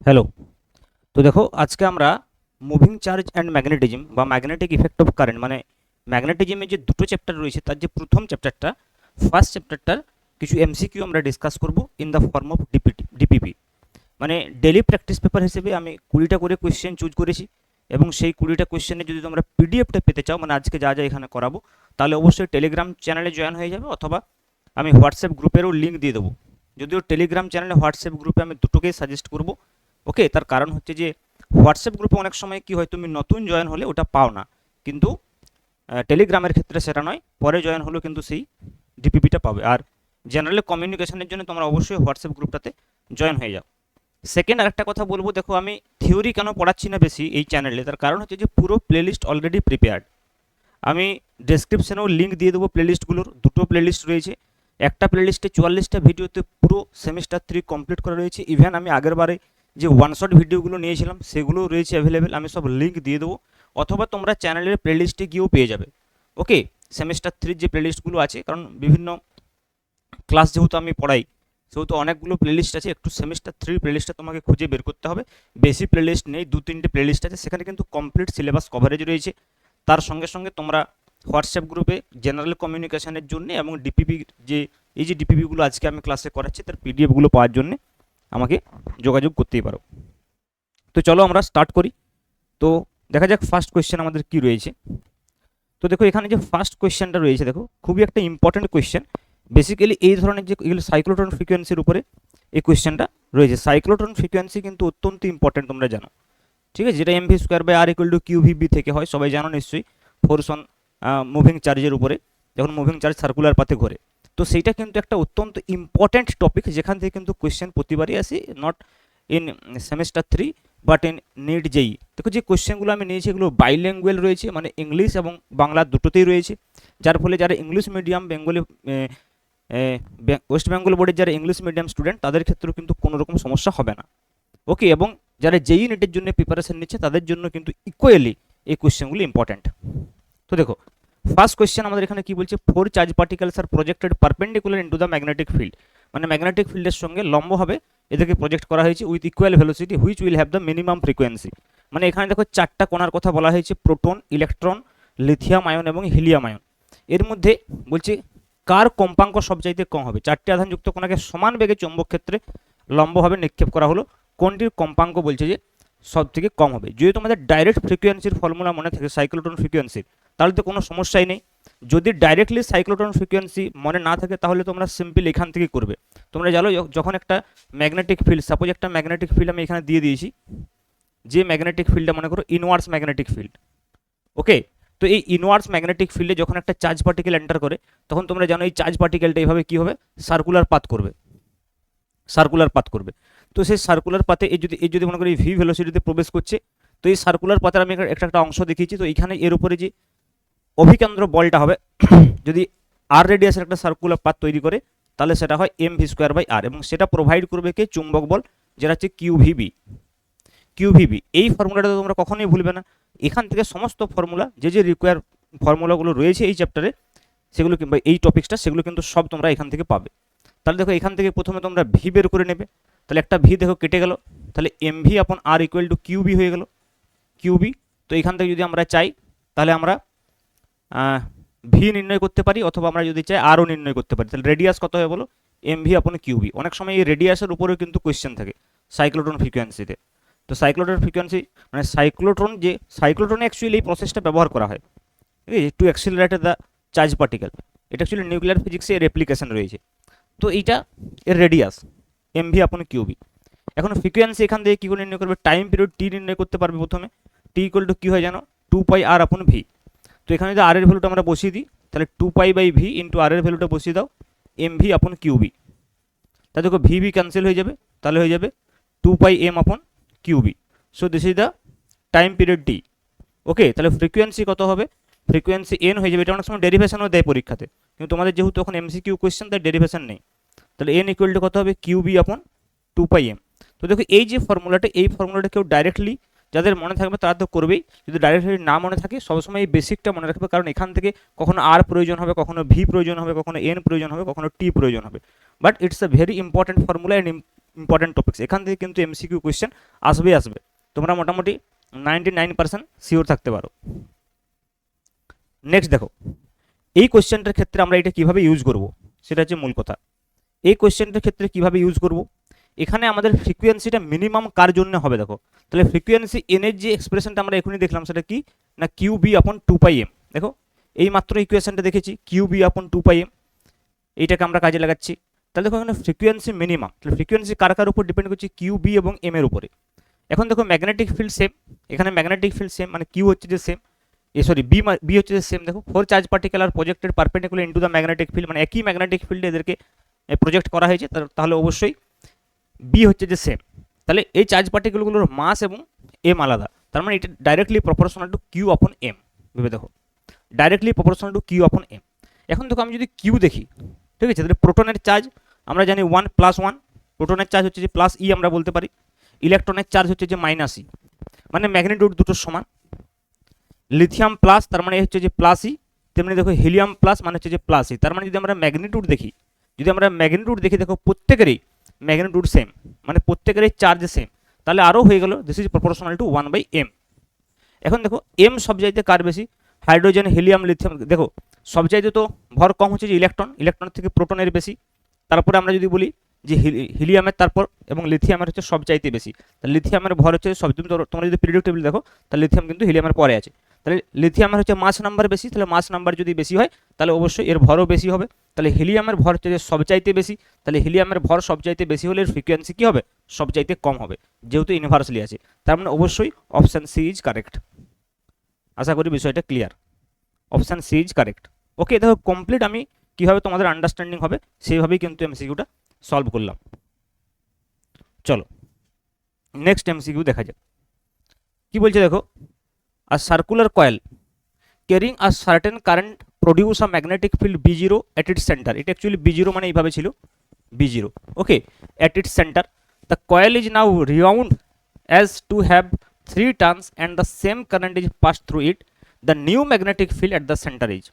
Hello. তো দেখো আজকে আমরা মুভিং চার্জ অ্যান্ড ম্যাগনেটিজম বা ম্যাগনেটিক ইফেক্ট অফ কারেন্ট মানে ম্যাগনেটিজমের যে দুটো চ্যাপ্টার রয়েছে তার যে প্রথম চ্যাপ্টারটা ফার্স্ট চ্যাপ্টারটার কিছু এমসিকিউ আমরা ডিসকাস করব in the form of DPP. মানে ডেলি প্র্যাকটিস পেপার হিসেবে আমি 20টা করে কোয়েশ্চেন চুজ করেছি এবং সেই 20টা কোয়েশ্চেনে যদি তোমরা পিডিএফটা পেতে চাও মানে আজকে যা যা এখানে করাবো তাহলে অবশ্যই টেলিগ্রাম চ্যানেলে জয়েন হয়ে যাবে অথবা আমি হোয়াটসঅ্যাপ গ্রুপেরও লিঙ্ক দিয়ে দেবো। যদিও টেলিগ্রাম চ্যানেলে হোয়াটসঅ্যাপ গ্রুপে আমি দুটোকেই সাজেস্ট করব। ওকে, তার কারণ হচ্ছে যে হোয়াটসঅ্যাপ গ্রুপে অনেক সময় কি হয় তুমি নতুন জয়েন হলে ওটা পাও না, কিন্তু টেলিগ্রামের ক্ষেত্রে সেটা নয়, পরে জয়েন হলেও কিন্তু সেই ডিপিপিটা পাবে। আর জেনারেল কমিউনিকেশনের জন্য তোমরা অবশ্যই হোয়াটসঅ্যাপ গ্রুপটাতে জয়েন হয়ে যাও। সেকেন্ড আরেকটা কথা বলবো, দেখো আমি থিওরি কেন পড়াচ্ছি না বেশি এই চ্যানেলে, তার কারণ হচ্ছে যে পুরো প্লেলিস্ট অলরেডি প্রিপেয়ার্ড। আমি ডেসক্রিপশনেও লিঙ্ক দিয়ে দেবো প্লেলিস্টগুলোর, দুটো প্লেলিস্ট রয়েছে। একটা প্লেলিস্টে 44টা ভিডিওতে পুরো সেমিস্টার 3 কমপ্লিট করা রয়েছে। ইভেন আমি আগের বারে যে ওয়ান শট ভিডিওগুলো নিয়েছিলাম সেগুলোও রয়েছে অ্যাভেলেবেল, আমি সব লিঙ্ক দিয়ে দেবো, অথবা তোমরা চ্যানেলের প্লেলিস্টে গিয়েও পেয়ে যাবে। ওকে, সেমিস্টার 3 যে প্লেলিস্টগুলো আছে, কারণ বিভিন্ন ক্লাস যেহেতু আমি পড়াই সেহেতু অনেকগুলো প্লেলিস্ট আছে, একটু সেমিস্টার 3 প্লেলিস্টটা তোমাকে খুঁজে বের করতে হবে। বেশি প্লেলিস্ট নেই, 2-3টে প্লেলিস্ট আছে, সেখানে কিন্তু কমপ্লিট সিলেবাস কভারেজ রয়েছে। তার সঙ্গে সঙ্গে তোমরা হোয়াটসঅ্যাপ গ্রুপে জেনারেল কমিউনিকেশনের জন্য এবং ডিপিপি যে এই যে ডিপিপিগুলো আজকে আমি ক্লাসে করাচ্ছি তার পিডিএফগুলো পাওয়ার জন্য আমাকে যোগাযোগ করতেই পারো। তো চলো আমরা স্টার্ট করি। তো দেখা যাক ফার্স্ট কোয়েশ্চেন আমাদের কি রয়েছে। তো দেখো এখানে যে ফার্স্ট কোয়েশ্চেনটা রয়েছে, দেখো খুবই একটা ইম্পর্টেন্ট কোয়েশ্চেন। বেসিক্যালি এই ধরনের যে এগুলো সাইক্লোট্রন ফ্রিকোয়েন্সির উপরে এই কোয়েশ্চেনটা রয়েছে। সাইক্লোট্রন ফ্রিকোয়েন্সি কিন্তু অত্যন্ত ইম্পর্টেন্ট, তোমরা জানো, ঠিক আছে, যেটা MV square by R equal to QVB থেকে হয়, সবাই জানো নিশ্চয়ই, ফোর্স অন মুভিং চার্জের উপরে যখন মুভিং চার্জ সার্কুলার পাথে ঘোরে। তো সেইটা কিন্তু একটা অত্যন্ত ইম্পর্টেন্ট টপিক, যেখান থেকে কিন্তু কোয়েশ্চেন প্রতিবারই আসে, not in semester 3 but in NEET JEE. দেখো যে কোয়েশ্চেনগুলো আমি নিয়েছি এগুলো বাইল্যাঙ্গুয়াল রয়েছে, মানে ইংলিশ এবং বাংলা দুটোতেই রয়েছে, যার ফলে যারা English medium Bengali West Bengal বোর্ডের যারা ইংলিশ মিডিয়াম স্টুডেন্ট তাদের ক্ষেত্রেও কিন্তু কোনো রকম সমস্যা হবে না। ওকে, এবং যারা জেই নেটের জন্য প্রিপারেশন নিচ্ছে তাদের জন্য কিন্তু ইকুয়ালি এই কোয়েশ্চেনগুলো ইম্পর্ট্যান্ট। তো দেখো ফার্স্ট কোয়েশ্চেন আমাদের এখানে কি বলছে, 4 charge particles R projected perpendicular into the magnetic field, মানে ম্যাগনেটিক ফিল্ডের সঙ্গে লম্বভাবে এদেরকে প্রজেক্ট করা হয়েছে with equal velocity which will have the minimum frequency. মানে এখানে দেখো চারটা কোণার কথা বলা হয়েছে, প্রোটন, ইলেকট্রন, লিথিয়াম আয়ন এবং হিলিয়াম আয়ন। এর মধ্যে বলছে কার কম্পাঙ্ক সবচাইতে কম হবে, চারটি আধানযুক্ত কোণাকে সমান বেগে চৌম্বক ক্ষেত্রে লম্বভাবে নিক্ষেপ করা হলো, কোনটির কম্পাঙ্ক বলছে যে সব থেকে কম হবে। যদি তোমাদের ডাইরেক্ট ফ্রিকোয়েন্সির ফর্মুলা মনে থাকে সাইক্লোট্রন ফ্রিকোয়েন্সির, তাহলে তো কোনো সমস্যাই নেই। যদি ডাইরেক্টলি সাইক্লোট্রন ফ্রিকোয়েন্সি মনে না থাকে তাহলে তোমরা সিম্পল এখান থেকে করবে। তোমরা জানো যখন একটা ম্যাগনেটিক ফিল্ড, সাপোজ একটা ম্যাগনেটিক ফিল্ড আমি এখানে দিয়ে দিয়েছি, যে ম্যাগনেটিক ফিল্ডটা মনে করো ইনওয়ার্স ম্যাগনেটিক ফিল্ড। ওকে, তো এই ইনওয়ার্স ম্যাগনেটিক ফিল্ডে যখন একটা চার্জ পার্টিকেল এন্টার করে তখন তোমরা জানো এই চার্জ পার্টিকেলটা এইভাবে কী হবে, সার্কুলার পাথ করবে, সার্কুলার পাথ করবে। তো সেই সার্কুলার পাথে এই যদি মনে করি ভি ভেলোসিটিতে প্রবেশ করছে, তো এই সার্কুলার পাথের আমি একটা অংশ দেখিয়েছি, তো এইখানে এর উপরে যে অভিকেন্দ্র বলটা হবে যদি আর রেডিয়াসের একটা সার্কুলার পাথ তৈরি করে তাহলে সেটা হয় এম ভি স্কোয়ার বাই আর, এবং সেটা প্রোভাইড করবে কে, চুম্বক বল, যেটা হচ্ছে কিউভিবি। কিউভিবি এই ফর্মুলাটা তোমরা কখনোই ভুলবে না। এখান থেকে সমস্ত ফর্মুলা যে রিকোয়ার ফর্মুলাগুলো রয়েছে এই চ্যাপ্টারে সেগুলো কিংবা এই টপিক্সটা সেগুলো কিন্তু সব তোমরা এখান থেকে পাবে। তাহলে দেখো এখান থেকে প্রথমে তোমরা ভি বের করে নেবে, তাহলে একটা ভি দেখো কেটে গেল, তাহলে এম ভি আপন আর ইকুয়াল টু কিউবি হয়ে গেল, কিউবি। তো এখান থেকে যদি আমরা চাই তাহলে আমরা ভি নির্ণয় করতে পারি, অথবা আমরা যদি চাই আরও নির্ণয় করতে পারি। তাহলে রেডিয়াস কত হবে বলো, এম ভি আপন কিউবি। অনেক সময় এই রেডিয়াসের উপরেও কিন্তু কোয়েশ্চেন থাকে সাইক্লোট্রন ফ্রিকোয়েন্সিতে। তো সাইক্লোট্রন ফ্রিকোয়েন্সি মানে সাইক্লোট্রনে অ্যাকচুয়ালি এই প্রসেসটা ব্যবহার করা হয়, ঠিক আছে, to accelerate the charge particle. এটা অ্যাকচুয়ালি নিউক্লিয়ার ফিজিক্সে এর অ্যাপ্লিকেশন রয়েছে। তো এইটা এর রেডিয়াস এম ভি আপন কিউবি। এখন ফ্রিকোয়েন্সি এখান থেকে কী করে নির্ণয় করবে, টাইম পিরিয়ড টি নির্ণয় করতে পারবে প্রথমে। টি ইকুয়াল টু কী হয় জানো, 2 পাই আর আপন ভি। তো এখানে যদি আর এর ভ্যালুটা আমরা বসিয়ে দিই তাহলে 2 পাই বাই ভি ইন্টু আর এর ভ্যালুটা বসিয়ে দাও এম ভি আপন কিউবি। তাহলে দেখো ভি ভি ক্যান্সেল হয়ে যাবে, তাহলে হয়ে যাবে 2 pi M upon QB. So this is the time period টি। ওকে, তাহলে ফ্রিকোয়েন্সি কত হবে, ফ্রিকোয়েন্সি এন হয়ে যাবে। এটা অনেক সময় ডেরিভেশনও দেয় পরীক্ষাতে, কিন্তু তোমাদের যেহেতু এখন এমসিকিউ কোয়েশ্চেন তাই ডেরিভেশন নেই। তাহলে এন ইকুয়াল টু কত হবে, কিউবি আপন 2 পাই এম। তো দেখো এই যে ফর্মুলাটা, এই ফর্মুলাটা কেউ ডাইরেক্টলি যাদের মনে থাকবে তারা তো করবেই, যদি ডাইরেক্টলি না মনে থাকে সবসময় এই বেসিকটা মনে রাখবে, কারণ এখান থেকে কখনো আর প্রয়োজন হবে, কখনো ভি প্রয়োজন হবে, কখনো এন প্রয়োজন হবে, কখনো টি প্রয়োজন হবে। But it's a very important formula and important topics, এখান থেকে কিন্তু এমসিকিউ কোয়েশ্চেন আসবে। তোমরা মোটামুটি 99% শিওর থাকতে পারো। নেক্সট দেখো, এই কোয়েশ্চেনটার ক্ষেত্রে আমরা এটা কিভাবে ইউজ করব সেটা হচ্ছে মূল কথা। এই কোয়েশ্চেনটার ক্ষেত্রে কিভাবে ইউজ করব, এখানে আমাদের ফ্রিকোয়েন্সিটা মিনিমাম কার জন্য হবে দেখো, তাহলে ফ্রিকোয়েন্সি এন এর যে এক্সপ্রেশনটা আমরা এখনই দেখলাম সেটা কি না কিউ বি আপন 2πm। দেখো এই মাত্র ইকুয়েশনটা দেখেছি কিউ বি আপন 2πm, এইটাকে আমরা কাজে লাগাচ্ছি। তাহলে দেখো এখানে ফ্রিকোয়েন্সি মিনিমাম, তাহলে ফ্রিকোয়েন্সি কার কার উপর ডিপেন্ড করছে, কিউ বি এবং এম এর উপরে। এখন দেখো ম্যাগনেটিক ফিল্ড সেম, এখানে ম্যাগনেটিক ফিল্ড সেম মানে কিউ হচ্ছে যে সেম, বি হচ্ছে যে সেম। দেখো 4 charge particle are projected perpendicular into the magnetic field, মানে একই ম্যাগনেটিক ফিল্ডে এদেরকে প্রজেক্ট করা হয়েছে, তাহলে অবশ্যই বি হচ্ছে যে সেম। তাহলে এই চার্জ পার্টিকেলগুলোর মাস এবং এম আলাদা, তার মানে এটা ডাইরেক্টলি প্রপোর্শনাল টু কিউ আপন এম। ভেবে দেখো ডাইরেক্টলি প্রপোর্শনাল টু কিউ আপন এম। এখন দেখো আমি যদি কিউ দেখি, ঠিক আছে, তাহলে প্রোটনের চার্জ আমরা জানি 1+1, প্রোটনের চার্জ হচ্ছে যে প্লাস ই আমরা বলতে পারি, ইলেকট্রনের চার্জ হচ্ছে যে -e, মানে ম্যাগনিটিউড দুটো সমান। লিথিয়াম প্লাস তার মানে হচ্ছে যে প্লাস ই, তেমনি দেখো হিলিয়াম প্লাস মানে হচ্ছে যে প্লাস ই। তার মানে যদি আমরা ম্যাগনিটিউড দেখি, দেখো প্রত্যেকেরই ম্যাগনিটিউড সেম, মানে প্রত্যেকেরই চার্জ সেম, তাহলে আরও হয়ে গেল this is proportional two 1/m। এখন দেখো এম সবচাইতে কার বেশি, হাইড্রোজেন হিলিয়াম লিথিয়াম। দেখো সবচাইতে তো ভর কম হচ্ছে যে ইলেকট্রনের থেকে প্রোটনের বেশি। তারপরে আমরা যদি বলি যে হিলিয়ামের তারপর এবং লিথিয়ামের হচ্ছে সবচাইতে বেশি, তাহলে লিথিয়ামের ভর হচ্ছে সব, তোমরা যদি পিরিয়ডিক টেবিল দেখো তাহলে লিথিয়াম কিন্তু হিলিয়ামের পরে আছে। তাহলে লিথিয়ামের হচ্ছে মাস নাম্বার বেশি, তাহলে মাস নাম্বার যদি বেশি হয় তাহলে অবশ্যই এর ভরও বেশি হবে। তাহলে হিলিয়ামের ভর হচ্ছে যে সবচাইতে বেশি, তাহলে হিলিয়ামের ভর সবচাইতে বেশি হলে এর ফ্রিকোয়েন্সি কী হবে, সবচাইতে কম হবে, যেহেতু ইউনিভার্সালি আছে। তার মানে অবশ্যই অপশান সি ইজ কারেক্ট। আশা করি বিষয়টা clear, option C is correct. Okay দেখো কমপ্লিট আমি কীভাবে তোমাদের আন্ডারস্ট্যান্ডিং হবে সেইভাবেই কিন্তু এমসিকিউটা সলভ করলাম। চলো নেক্সট এমসিকিউ দেখা যাক কি বলছে। দেখো a circular coil carrying a certain current produce a magnetic field B0 at its centre. এটা অ্যাকচুয়ালি B0 মানে এইভাবে ছিল B0, okay, at its centre the coil is now rewound as to have 3 turns and the same current is pass through it, the new magnetic field at the centre is.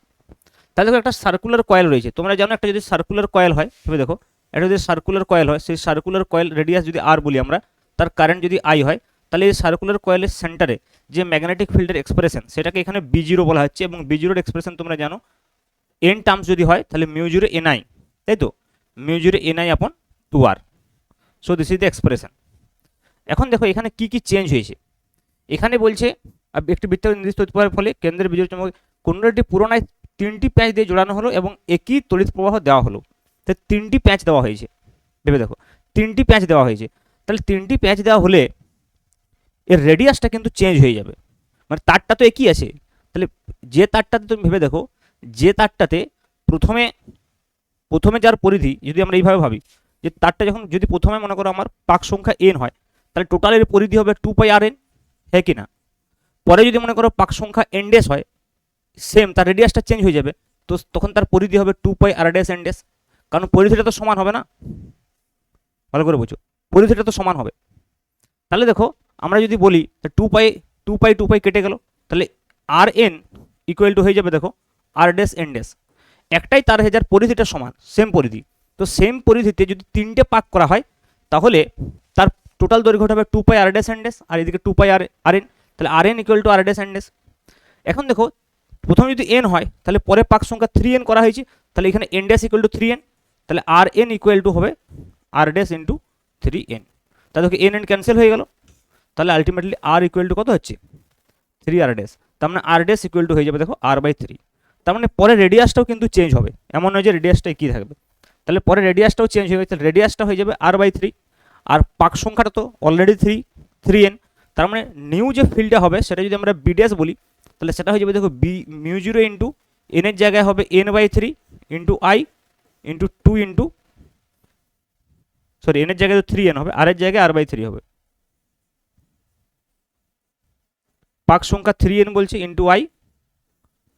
তাহলে দেখো একটা circular coil রয়েছে, তোমরা জানো একটা যদি circular coil হয়, ভেবে দেখো একটা যদি সার্কুলার কয়েল হয়, সেই সার্কুলার কয়েল রেডিয়াস যদি আর বলি আমরা, তার কারেন্ট যদি আই হয়, তাহলে এই সার্কুলার কয়েলের সেন্টারে যে ম্যাগনেটিক ফিল্ডের এক্সপ্রেশন সেটাকে এখানে B0 বলা হচ্ছে, এবং B0 এক্সপ্রেশন তোমরা জানো এন টার্মস যদি হয় তাহলে μ0 ni, তাই তো, μ0 ni আপন 2r। So this is the expression. এখন দেখো এখানে কি কি চেঞ্জ হয়েছে, এখানে বলছে একটি বৃত্ত নির্দিষ্ট উৎপাদনের ফলে কেন্দ্রের বিজোড় চৌম্বক কুণ্ডলীটি পুরোনায় 3টি প্যাঁচ দিয়ে জোড়ানো হলো এবং একই তড়িৎ প্রবাহ দেওয়া হলো। তো 3টি প্যাঁচ দেওয়া হয়েছে, ভেবে দেখো 3টি প্যাঁচ দেওয়া হয়েছে, তাহলে 3টি প্যাঁচ দেওয়া হলে এর রেডিয়াসটা কিন্তু চেঞ্জ হয়ে যাবে, মানে তারটা তো একই আছে। তাহলে যে তারটাতে তুমি ভেবে দেখো, যে তারটাতে প্রথমে যার পরিধি, যদি আমরা এইভাবে ভাবি যে তারটা যখন যদি প্রথমে মনে করো আমার পাক সংখ্যা n হয়, তাহলে টোটালের পরিধি হবে 2πrn, হ্যাঁ কি না। পরে যদি মনে করো পাক সংখ্যা n ড্যাশ হয়, সেম তার রেডিয়াসটা চেঞ্জ হয়ে যাবে, তো তখন তার পরিধি হবে 2πr'(n'), কারণ পরিধিটা তো সমান হবে না, ভালো করে বুঝো, পরিধিটা তো সমান হবে। তাহলে দেখো আমরা যদি বলি 2π কেটে গেল, তাহলে rn ইকুয়াল টু হয়ে যাবে দেখো r'(n'), একটাই তার হয়ে যার পরিধিটা সমান, সেম পরিধি। তো সেম পরিধিতে যদি 3টে পাক করা হয় তাহলে তার টোটাল দৈর্ঘ্যটা হবে 2πr'(n') আর এদিকে 2πrn, তাহলে rn ইকুয়াল টু r'(n'). এখন দেখো প্রথমে যদি n হয় তাহলে পরে পাক সংখ্যা 3n করা হয়েছে, তাহলে এখানে n' ইকুয়াল টু 3n, তাহলে rn ইকুয়াল টু হবে r' ইন্টু 3n। তাহলে দেখো n ক্যান্সেল হয়ে গেল, তাহলে আলটিমেটলি r ইকুয়াল টু কত হচ্ছে 3r', তার মানে r' ইকুয়াল টু হয়ে যাবে দেখো r/3। তার মানে পরে রেডিয়াসটাও কিন্তু চেঞ্জ হবে, এমন নয় যে রেডিয়াসটা একই থাকবে, তাহলে পরে রেডিয়াসটাও চেঞ্জ হয়ে গেছে, রেডিয়াসটা হয়ে যাবে r/3, আর পাক সংখ্যাটা তো অলরেডি 3n। তার মানে নিউ যে ফিল্ডটা হবে সেটা যদি আমরা b' বলি, তাহলে সেটা হয়ে যাবে দেখো μ0 ইন্টু n এর জায়গায় হবে n/3 into i into 2 into n এর জায়গায় তো 3n হবে, আর এর জায়গায় r/3 হবে, পাক সংখ্যা 3n বলছে ইন্টু i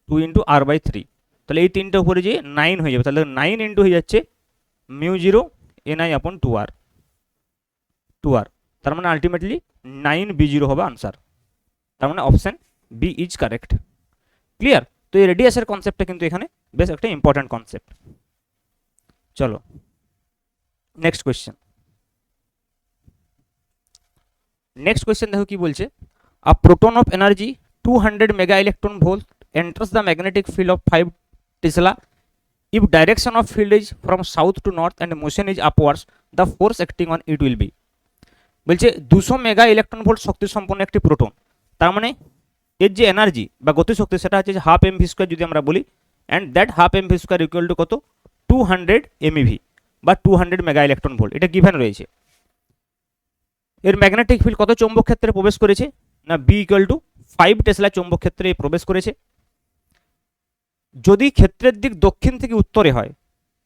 2 ইন্টু r/3, তাহলে এই তিনটা উপরে যে 9 হয়ে যাবে, তাহলে 9 ইন্টু হয়ে যাচ্ছে μ0 ni আপন 2r, তার মানে আলটিমেটলি 9b0 হবে আনসার। তার মানে option B is correct. Clear? তো এই রেডিয়াসের কনসেপ্টটা কিন্তু এখানে বেশ একটা ইম্পর্টেন্ট কনসেপ্ট। চলো নেক্সট কোয়েশ্চেন। নেক্সট কোয়েশ্চেন দেখো কি বলছে, a proton of energy 200 mega electron volt enters the magnetic field of 5 tesla. If direction of field is from south to north and motion is upwards, the force acting on it will be. বলছে 200 mega electron volt শক্তি সম্পন্ন একটি proton, তার মানে এর যে energy বা গতিশক্তি সেটা হচ্ছে হাফ এম ভি স্কোয়ার যদি আমরা বলি, and that half M V square equal to কত, 200 এমইভি বা 200 মেগা ইলেকট্রন ভোল্ট, এটা গিভেন রয়েছে। এর ম্যাগনেটিক ফিল্ড কত চৌম্বক ক্ষেত্রে প্রবেশ করেছে, না বি ইকুয়াল টু 5 টেসলা চৌম্বক ক্ষেত্রে প্রবেশ করেছে। যদি ক্ষেত্রের দিক দক্ষিণ থেকে উত্তরে হয়,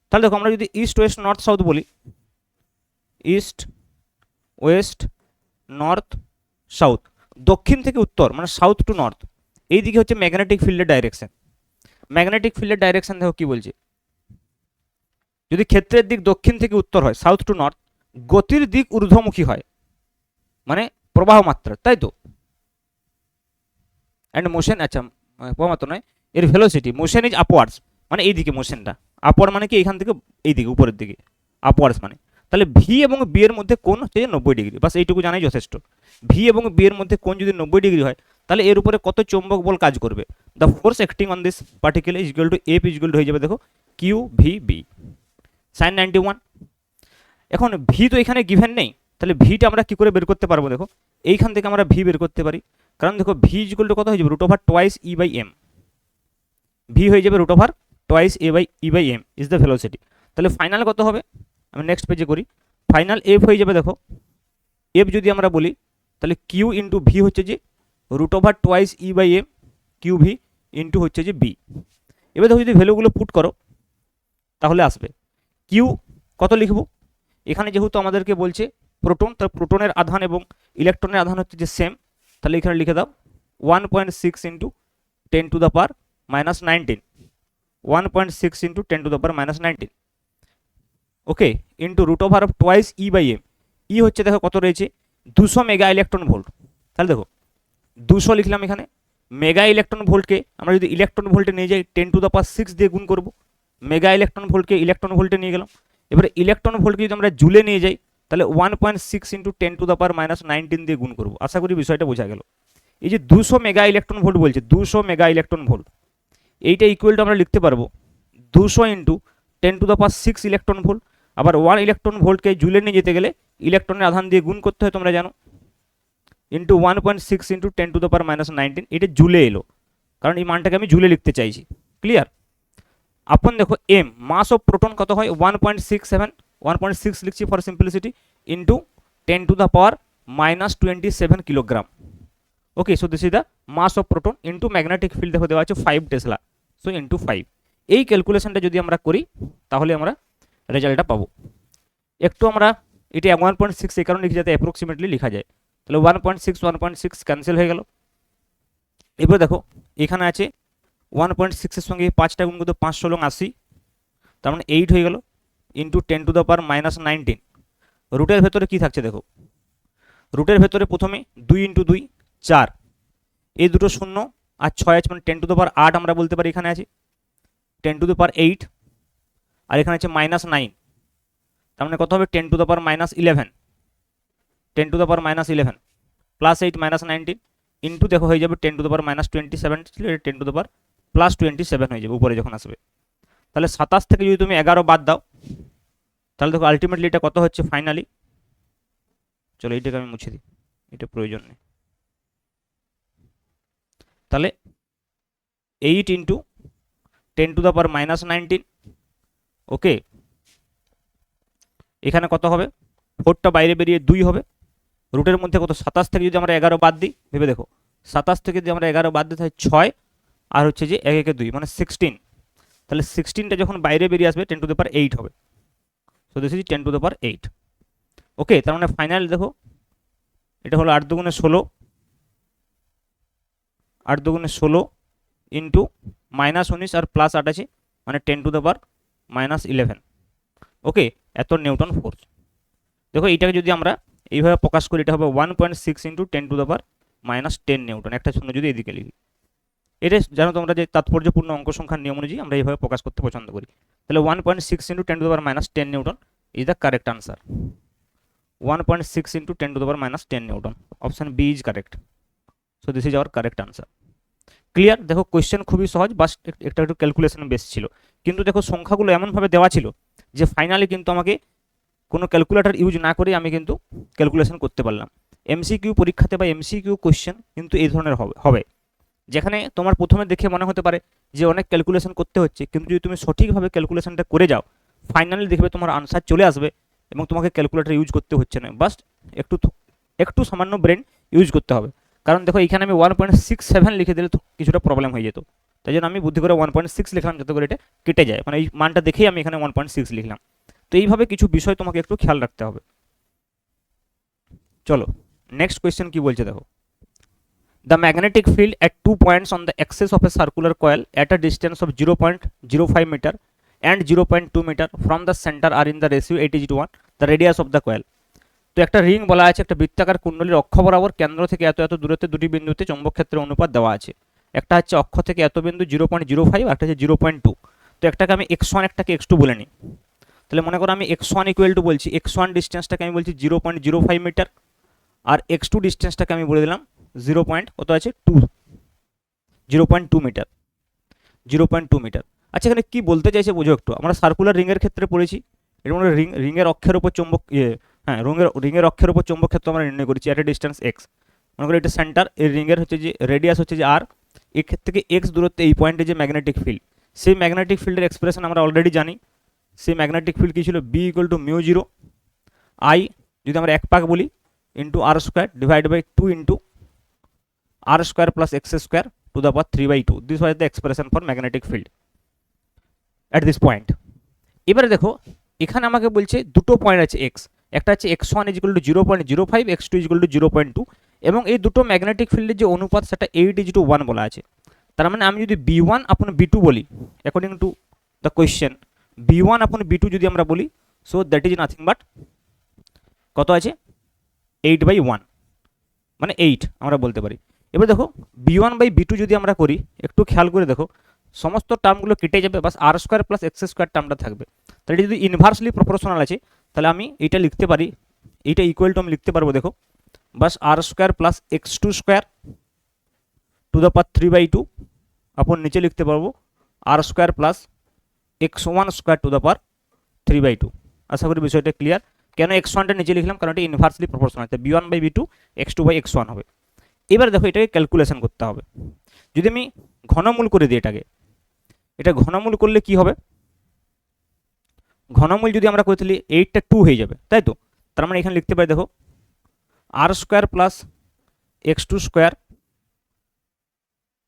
তাহলে দেখো আমরা যদি ইস্ট ওয়েস্ট নর্থ সাউথ বলি, ইস্ট ওয়েস্ট নর্থ সাউথ, দক্ষিণ থেকে উত্তর মানে সাউথ টু নর্থ, এই দিকে হচ্ছে ম্যাগনেটিক ফিল্ডের ডাইরেকশন। ম্যাগনেটিক ফিল্ডের ডাইরেকশন দেখো কি বলছে, যদি ক্ষেত্রের দিক দক্ষিণ থেকে উত্তর হয় সাউথ টু নর্থ, গতির দিক ঊর্ধ্বমুখী হয় মানে প্রবাহ মাত্রা, তাই তো। অ্যান্ড মোশন, আচ্ছা প্রবাহ মাত্রা নয়, এর ভেলোসিটি, মোশন ইজ আপওয়ার্ডস মানে এই দিকে মোশনটা, আপওয়ার্ড মানে কি এখান থেকে এই দিকে উপরের দিকে, আপওয়ার্ডস মানে, তাহলে ভি এবং বি এর মধ্যে কোণ হচ্ছে 90 ডিগ্রি, বাস এইটুকু জানাই যথেষ্ট। ভি এবং বি এর মধ্যে কোণ যদি 90 ডিগ্রি হয়, তাহলে এর উপরে কত চৌম্বক বল কাজ করবে, the force acting on this particle is equal two F is equal to হয়ে যাবে দেখো কিউ ভি বি সাইন 91। এখন ভি তো এখানে গিভেন নেই, তাহলে ভিটা আমরা কি করে বের করতে পারবো, দেখো এইখান থেকে আমরা ভি বের করতে পারি, কারণ দেখো ভি ইজ ইকুয়াল টু কত হয়ে যাবে, root over twice E by M, V হয়ে যাবে root over twice E by M is the velocity. তাহলে ফাইনাল কত হবে, আমি নেক্সট পেজে করি, ফাইনাল এফ হয়ে যাবে দেখো, এফ যদি আমরা বলি তাহলে কিউ ইন্টু ভি হচ্ছে যে root over twice E by M Q V into হচ্ছে যে বি। এবার দেখো যদি ভ্যালুগুলো পুট করো তাহলে আসবে কিউ কত লিখবো, এখানে যেহেতু আমাদেরকে বলছে প্রোটন, তার প্রোটনের আধান এবং ইলেকট্রনের আধান হচ্ছে যে সেম, তাহলে এখানে লিখে দাও 1.6 into 10 to the power minus 19, 1.6 into 10 to the power minus 19, okay, into root over of twice E by M, E হচ্ছে দেখো কত রয়েছে 200 মেগা ইলেকট্রন ভোল্ট, তাহলে দেখো 200 লিখলাম এখানে, মেগা ইলেকট্রন ভোল্টকে আমরা যদি ইলেকট্রন ভোল্টে নিয়ে যাই 10 টু দ্য পাওয়ার 6 দিয়ে গুণ করব, মেগা ইলেকট্রন ভোল্টকে ইলেকট্রন ভোল্টে নিয়ে গেলাম, এবারে ইলেকট্রন ভোল্টকে যদি আমরা জুলে নিয়ে যাই তাহলে 1.6 into 10 to the power minus 19 দিয়ে গুণ করবো, আশা করি বিষয়টা বোঝা গেল। এই যে 200 মেগা ইলেকট্রন ভোল্ট বলছে, 200 মেগা ইলেকট্রন ভোল্ট, এইটা ইকুয়াল টু আমরা লিখতে পারবো 200 into 10 to the power 6 electron volt, আবার 1 ইলেকট্রন ভোল্টকে জুলে নিয়ে যেতে গেলে ইলেকট্রনের আধান দিয়ে গুণ করতে হয় তোমরা জানো, into 1.6 into 10 to the power minus 19, এটা জুলে এলো কারণ এই মানটাকে আমি জুলে লিখতে চাইছি, ক্লিয়ার। আপন দেখো এম মাস অফ প্রোটন কত হয় 1.67, 1.6 লিখছি for simplicity, into 10 to the power minus 27 kilogram, okay, so this is the mass of proton into magnetic field দেখো দেওয়া আছে 5 টেসলা, সো ইন্টু 5, এই ক্যালকুলেশনটা যদি আমরা করি তাহলে আমরা রেজাল্টটা পাবো। একটু আমরা এটা 1.6 এই কারণে লিখি যাতে অ্যাপ্রক্সিমেটলি লেখা যায়, তাহলে 1.6 ক্যান্সেল হয়ে গেল। এবার দেখো এখানে আছে 1.6 এর সঙ্গে 5টা গুণ করতে 5 ষোলো 80, তার মানে 8 হয়ে গেল, into 10 to the power minus 19, রুটের ভেতরে কি থাকছে দেখো, রুটের ভেতরে প্রথমে 2 ইন্টু 2 4, এই দুটো শূন্য আর 6 আছে মানে 10 টু দ্য পাওয়ার 8 আমরা বলতে পারি এখানে আছে 10 টু দ্য পাওয়ার 8, আর এখানে আছে মাইনাস 9, তার মানে কত হবে 10 to the power minus 11, 10 to the power minus 11 plus 8 minus 19 into দেখো হয়ে যাবে 10 টু দ্য পাওয়ার মাইনাস 27 ছিল, 10 টু দ্য পাওয়ার প্লাস 27 হয়ে যাবে উপরে যখন আসবে। তাহলে 27 থেকে যদি তুমি 11 বাদ দাও তাহলে দেখো আলটিমেটলি এটা কত হচ্ছে ফাইনালি, চলো এইটাকে আমি মুছে দিই, এটা প্রয়োজন নেই, তাহলে 8 into 10 to the power minus 19, ওকে, এখানে কত হবে 4টা বাইরে বেরিয়ে 2 হবে, রুটের মধ্যে কত 27 থেকে যদি আমরা 11 বাদ দিই, ভেবে দেখো 27 থেকে যদি আমরা 11 বাদ দিই তাহলে 6 আর হচ্ছে যে 1 1 2 মানে 16, তাহলে 16টা যখন বাইরে বেরিয়ে আসবে 10 টু দ্য পাওয়ার 8 হবে, so this is 10 to the পাওয়ার 8, ওকে, তার মানে ফাইনাল দেখো এটা হলো 8 দুগুণে 16, 8 দুগুণে 16 ইন্টু মাইনাস 19 আর প্লাস 8 আছে মানে 10 টু দ্য পাওয়ার মাইনাস 11, ওকে, এত নিউটন ফোর্স। দেখো এইটাকে যদি আমরা এইভাবে প্রকাশ করি এটা হবে 1.6 into 10 to the power minus 10 Newton, একটা শূন্য যদি এদিকে লিখি, এটা জানো তোমরা যে তাৎপর্যপূর্ণ অঙ্ক সংখ্যার নিয়ম অনুযায়ী আমরা এইভাবে প্রকাশ করতে পছন্দ করি, তাহলে 1.6 into 10 to the power minus 10 Newton is the correct answer, 1.6 into 10 to the power minus 10 Newton. Option B is correct. So this is our correct answer. Clear? দেখো কোয়েশ্চেন খুবই সহজ, বাস একটা একটু ক্যালকুলেশন বেস ছিল, কিন্তু দেখো সংখ্যাগুলো এমনভাবে দেওয়া ছিল যে ফাইনালি কিন্তু আমাকে কোনো ক্যালকুলেটর ইউজ না করে আমি কিন্তু ক্যালকুলেশন করতে পারলাম। এমসিকিউ পরীক্ষাতে বা এমসিকিউ কোয়েশ্চেন কিন্তু এই ধরনের হবে, যেখানে তোমার প্রথমে দেখে মনে হতে পারে যে অনেক ক্যালকুলেশন করতে হচ্ছে, কিন্তু যদি তুমি সঠিকভাবে ক্যালকুলেশনটা করে যাও ফাইনালি দেখবে তোমার আনসার চলে আসবে এবং তোমাকে ক্যালকুলেটর ইউজ করতে হচ্ছে না, বাস একটু সামান্য ব্রেন ইউজ করতে হবে। কারণ দেখো এখানে আমি 1.67 লিখে দিলে তো কিছুটা প্রবলেম হয়ে যেত, তাই জন্য আমি বুদ্ধি করে 1.6 লিখলাম যাতে করে এটা কেটে যায়, মানে এই মানটা দেখেই আমি এখানে 1.6 লিখলাম। তো এইভাবে কিছু বিষয় তোমাকে একটু খেয়াল রাখতে হবে। চলো নেক্সট কোয়েশ্চেন কি বলছে দেখো। The magnetic field at 2 points on the axis of a circular coil at a distance of 0.05 meter and 0.2 meter from the center are in the ratio 8:1 the radius of the coil. তো একটা ring বলা আছে, একটা বৃত্তাকার কুণ্ডলীর অক্ষ বরাবর কেন্দ্র থেকে এত এত দূরত্বে দুটি বিন্দুতে চৌম্বক ক্ষেত্রের অনুপাত দেওয়া আছে। একটা হচ্ছে অক্ষ থেকে এত বিন্দু 0.05, একটা হচ্ছে 0.2। তো একটাকে আমি x1 একটাকে x2 বলে নিই। তাহলে মনে করো আমি x1 ইকুয়াল টু বলছি, x1 ডিস্টেন্সটাকে আমি বলছি 0.05 মিটার, আর x2 ডিস্টেন্সটাকে আমি বলে দিলাম 0.2 মিটার, 0.2 মিটার। আচ্ছা এখানে কি বলতে চাইছে বোঝো একটু। আমরা সার্কুলার রিংয়ের ক্ষেত্রে পড়েছি, এর মানে রিংয়ের অক্ষের উপর চৌম্বক রিংয়ের অক্ষের উপর চৌম্বক ক্ষেত্র আমরা নির্ণয় করেছি এট এ ডিস্টেন্স এক্স। মনে করি এটা সেন্টার, এই রিংয়ের হচ্ছে যে রেডিয়াস হচ্ছে যে আর, এর থেকে এক্স দূরত্বে এই পয়েন্টে যে ম্যাগনেটিক ফিল্ড, সেই ম্যাগনেটিক ফিল্ডের এক্সপ্রেশন আমরা অলরেডি জানি। সেই ম্যাগনেটিক ফিল্ড কী ছিল, B equal to mu zero I, যদি আমরা এক পাক বলি, into R square divide by 2 into R square plus X square to the power 3/2। This was the expression for magnetic field at this point. এবারে দেখো এখানে আমাকে বলছে দুটো পয়েন্ট আছে এক্স, একটা হচ্ছে x1 equal to 0.05, x2 equal to 0.2, এবং এই দুটো ম্যাগনেটিক ফিল্ডের যে অনুপাত সেটা 8:1 বলা আছে। তার মানে আমি যদি b1 আপন b2 বলি, according to the question b1 আপন b2 যদি আমরা বলি, so that is nothing but কত আছে 8/1, মানে 8 আমরা বলতে পারি। এবার দেখো b1/b2 যদি আমরা করি, একটু খেয়াল করে দেখো সমস্ত টার্মগুলো কেটে যাবে, বাস R square plus X square টার্মটা থাকবে। তাহলে যদি ইনভার্সলি প্রপোর্শনাল আছে তাহলে আমি এইটা লিখতে পারি, এইটা ইকুয়াল টু আমি লিখতে পারবো দেখো, বাস R square plus x2 square to the power 3/2 upon নিচে লিখতে পারবো R square plus x1 square to the power 3/2। আশা করি বিষয়টা ক্লিয়ার। কেন x1টা নিচে লিখলাম, কারণ এটা ইনভার্সলি প্রপোর্শনাল, তাই b1/b2 x2/x1 হবে। এবার দেখো এটাকে ক্যালকুলেশন করতে হবে। যদি আমি ঘনমূল করে দিই এটাকে, এটা ঘনমূল করলে কি হবে, ঘনমূল যদি আমরা করে তাহলে 8টা 2 হয়ে যাবে, তাই তো। তার মানে এখানে লিখতে পারি দেখো R square plus x2 square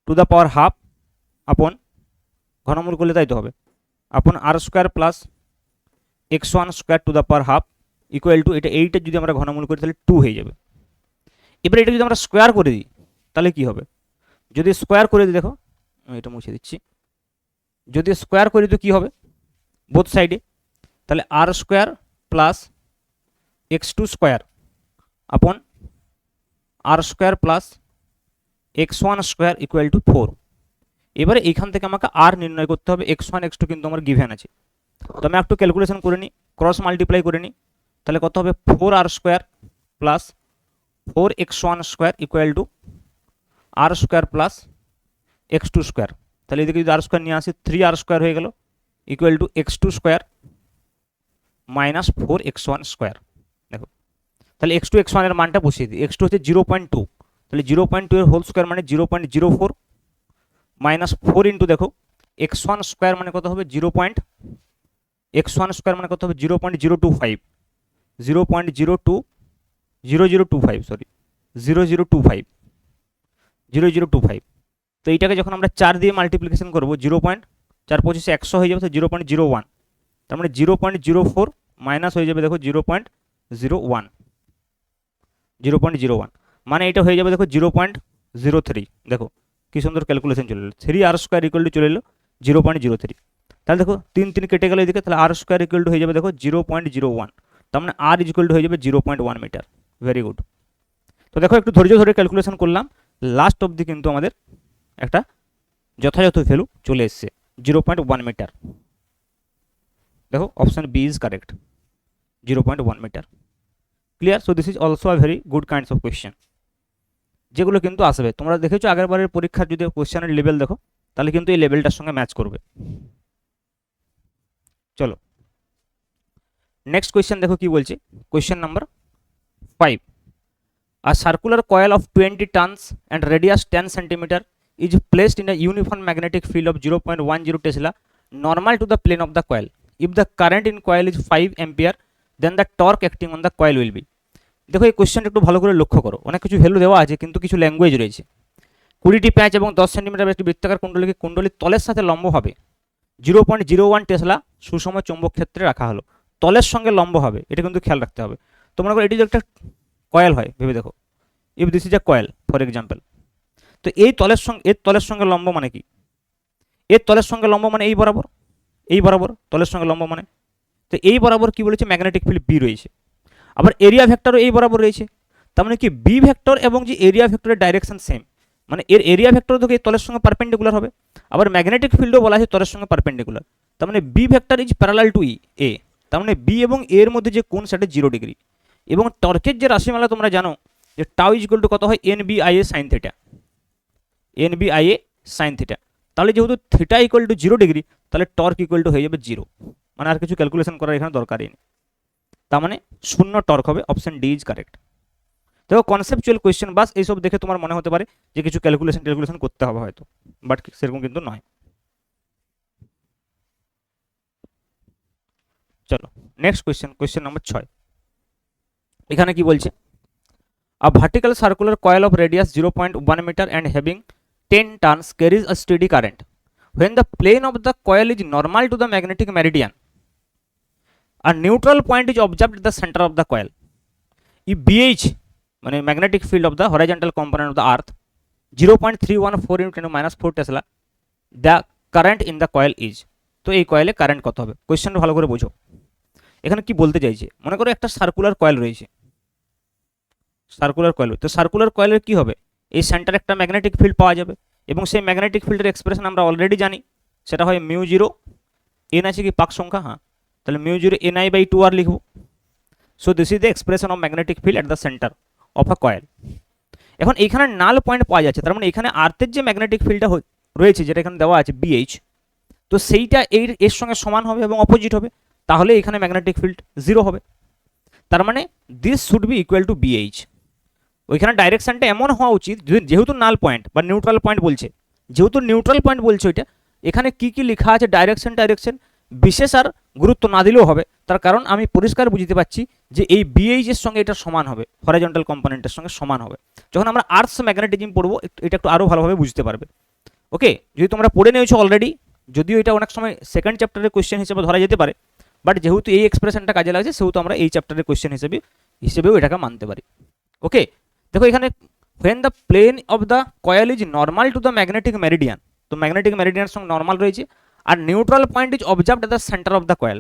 to the power half upon ঘনমূল করলে তাই তো হবে, upon R square plus x1 square to the power half equal to, এটা 8এর যদি আমরা ঘনমূল করি তাহলে 2 হয়ে যাবে। এবার এটা যদি আমরা স্কোয়ার করে দিই তাহলে কি হবে, যদি স্কোয়ার করে দিই দেখো, এটা মুছে দিচ্ছি, যদি স্কোয়ার করি তো কী হবে বোথ সাইডে, তাহলে আর square plus x2 square upon R square plus x1 square equal to 4। এবারে এইখান থেকে আমাকে আর নির্ণয় করতে হবে, x1 x2 কিন্তু আমার গিভেন আছে। তো আমি একটু ক্যালকুলেশন করে নিই, ক্রস মাল্টিপ্লাই করে নিই, তাহলে কত হবে 4r square plus 4x1 square equal to R square plus x2 square. তাহলে এদিকে যদি আর স্কোয়ার নিয়ে আসি 3r স্কোয়ার হয়ে গেল equal to x2 square minus 4x1 square. দেখো তাহলে x2 x1 এর মানটা বসিয়ে দিই, x2 হচ্ছে 0.2, তাহলে 0.2 এর হোল স্কোয়ার মানে 0.04 মাইনাস 4 ইন্টু দেখো x1 স্কোয়ার মানে কত হবে x1 স্কোয়ার মানে কত হবে 0.025, 0025। তো এইটাকে যখন আমরা 4 দিয়ে মাল্টিপ্লিকেশন করবো 0.4 পঁচিশে 100 হয়ে যাবে, তো 0.01, তার মানে 0.04 মাইনাস হয়ে যাবে দেখো 0.01, মানে এটা হয়ে যাবে দেখো 0.03। দেখো কি সুন্দর ক্যালকুলেশন চলে এলো, 3r স্কোয়ার ইকুয়াল টু চলে এলো 0.03। তাহলে দেখো 3 কেটে গেল এদিকে, তাহলে আর স্কোয়ার ইকুয়াল টু হয়ে যাবে দেখো 0.01, তার মানে আর ইকুয়াল টু হয়ে যাবে 0.1 মিটার। Very good. তো দেখো একটু ধৈর্য ধরে ক্যালকুলেশন করলাম, লাস্ট অবধি কিন্তু আমাদের একটা যথাযথ ভ্যালু চলে এসছে 0.1 মিটার। দেখো option B is correct, 0.1 metre. Clear? So this is also a very good kinds of question, যেগুলো কিন্তু আসবে। তোমরা দেখেছো আগেরবারের পরীক্ষার যদি কোয়েশ্চেনের লেভেল দেখো তাহলে কিন্তু এই লেভেলটার সঙ্গে ম্যাচ করবে। চলো নেক্সট কোয়েশ্চেন দেখো কি বলছে। Question number 5, a circular coil of 20 tons and radius 10 centimeter is placed in a uniform magnetic field of 0.10 tesla normal to the plane of the coil. If the current in coil is 5 ampere, then the torque acting on the coil will be. দেখো এই কোয়েশ্চেনটা একটু ভালো করে লক্ষ্য করো, অনেক কিছু ভ্যালু দেওয়া আছে কিন্তু কিছু ল্যাঙ্গুয়েজ রয়েছে। 20টি প্যাঁচ এবং 10 সেন্টিমিটার একটি বৃত্তাকার কুণ্ডলীকে কুণ্ডলীর তলের সাথে লম্বভাবে 0.01 টেসলা সুষম চৌম্বক ক্ষেত্রে রাখা হলো। তলের সঙ্গে লম্ব হবে, এটা কিন্তু খেয়াল রাখতে হবে। তোমরা এটি যদি একটা কয়েল হয় ভেবে দেখো, if this is a coil for example, তো এই তলের সঙ্গে এর তলের সঙ্গে লম্ব মানে কি? এর তলের সঙ্গে লম্ব মানে এই বরাবর, এই বরাবর তলের সঙ্গে লম্ব মানে, তো এই বরাবর কি বলেছে ম্যাগনেটিক ফিল্ড বি রয়েছে। আবার এরিয়া ভেক্টরও এই বরাবর রয়েছে, তার মানে কি বি ভেক্টর এবং যে এরিয়া ভেক্টরের ডাইরেকশন সেম, মানে এর এরিয়া ভেক্টর দেখো এই তলের সঙ্গে পারপেন্ডিকুলার হবে। আবার ম্যাগনেটিক ফিল্ডও বলা আছে তলের সঙ্গে পারপেন্ডিকুলার, তার মানে B vector is parallel to A, তার মানে বি এবং এর মধ্যে যে কোণ সেটা 0 ডিগ্রি। এবং টর্কের যে রাশিমালা তোমরা জানো যে টাউ ইজ ইকুয়াল টু কত হয়, N B I A sine theta, N B I A sine theta. তাহলে যেহেতু থিটা ইকুয়াল টু 0 ডিগ্রি, তাহলে টর্ক ইকুয়াল টু হয়ে যাবে 0, মানে আর কিছু ক্যালকুলেশন করার এখানে দরকারই নেই, তার মানে শূন্য টর্ক হবে। Option D is correct. দেখো কনসেপচুয়াল কোয়েশ্চেন বাস এইসব দেখে তোমার মনে হতে পারে যে কিছু ক্যালকুলেশন করতে হবে হয়তো, বাট সেরকম কিন্তু নয়। চলো নেক্সট কোয়েশ্চেন, কোয়েশ্চেন নাম্বার 6। এখানে কি বলছে, a vertical circular coil of radius 0.1 meter and having 10 turns carries a steady current. When the plane of the coil is normal to the magnetic meridian, a neutral point is observed at the center of the coil. If BH, মানে magnetic field of the horizontal component of the earth, 0.314 into 10 - 4 Tesla, the current in the coil is. তো এই কয়েলে current কত হবে? কোয়েশ্চেনটা ভালো করে বোঝো। এখানে কি বলতে চাইছে, মনে করো একটা সার্কুলার কয়েল রয়েছে, সার্কুলার কয়েল, তো সার্কুলার কয়েলের কি হবে, এই সেন্টারে একটা ম্যাগনেটিক ফিল্ড পাওয়া যাবে এবং সেই ম্যাগনেটিক ফিল্ডের এক্সপ্রেশন আমরা অলরেডি জানি, সেটা হয় মিউ জিরো, এন আছে কি পাক সংখ্যা, হ্যাঁ, তাহলে mu zero N I by 2r লিখবো। So this is the expression of magnetic field at the centre of a coil. এখন এখানে নাল পয়েন্ট পাওয়া যাচ্ছে, তার মানে এখানে আর্থের যে ম্যাগনেটিক ফিল্ডটা রয়েছে যেটা এখানে দেওয়া আছে বিএইচ, তো সেইটা এর সঙ্গে সমান হবে এবং অপোজিট হবে, তাহলে এখানে ম্যাগনেটিক ফিল্ড 0 হবে। তার মানে this should be equal to BH. ওইখানে ডাইরেকশনটা এমন হওয়া উচিত, যেহেতু নাল পয়েন্ট বা নিউট্রাল পয়েন্ট বলছে, যেহেতু নিউট্রাল পয়েন্ট বলছে ওইটা, এখানে কি কি লেখা আছে ডাইরেকশন বিশেষ আর গুরুত্ব না দিলেও হবে, তার কারণ আমি পরিষ্কার বুঝতে পারছি যে এই বিএইচ এর সঙ্গে এটা সমান হবে, হরাইজন্টাল কম্পোনেন্টের সঙ্গে সমান হবে। যখন আমরা আর্থস ম্যাগনেটিজম পড়বো এটা একটু আরও ভালোভাবে বুঝতে পারবে। ওকে, যদি তোমরা পড়ে নিয়েছো অলরেডি, যদিও এটা অনেক সময় সেকেন্ড চ্যাপ্টারের কোয়েশ্চেন হিসেবে ধরা যেতে পারে, বাট যেহেতু এই এক্সপ্রেশনটা কাজে লাগছে সেহেতু আমরা এই চ্যাপ্টারের কোয়েশ্চেন হিসেবেও এটাকে মানতে পারি। ওকে, দেখো এখানে when the plane of the coil is normal to the magnetic meridian, তো ম্যাগনেটিক মেরিডিয়ানের সঙ্গে নর্মাল রয়েছে, আর neutral point is observed at the centre of the coil,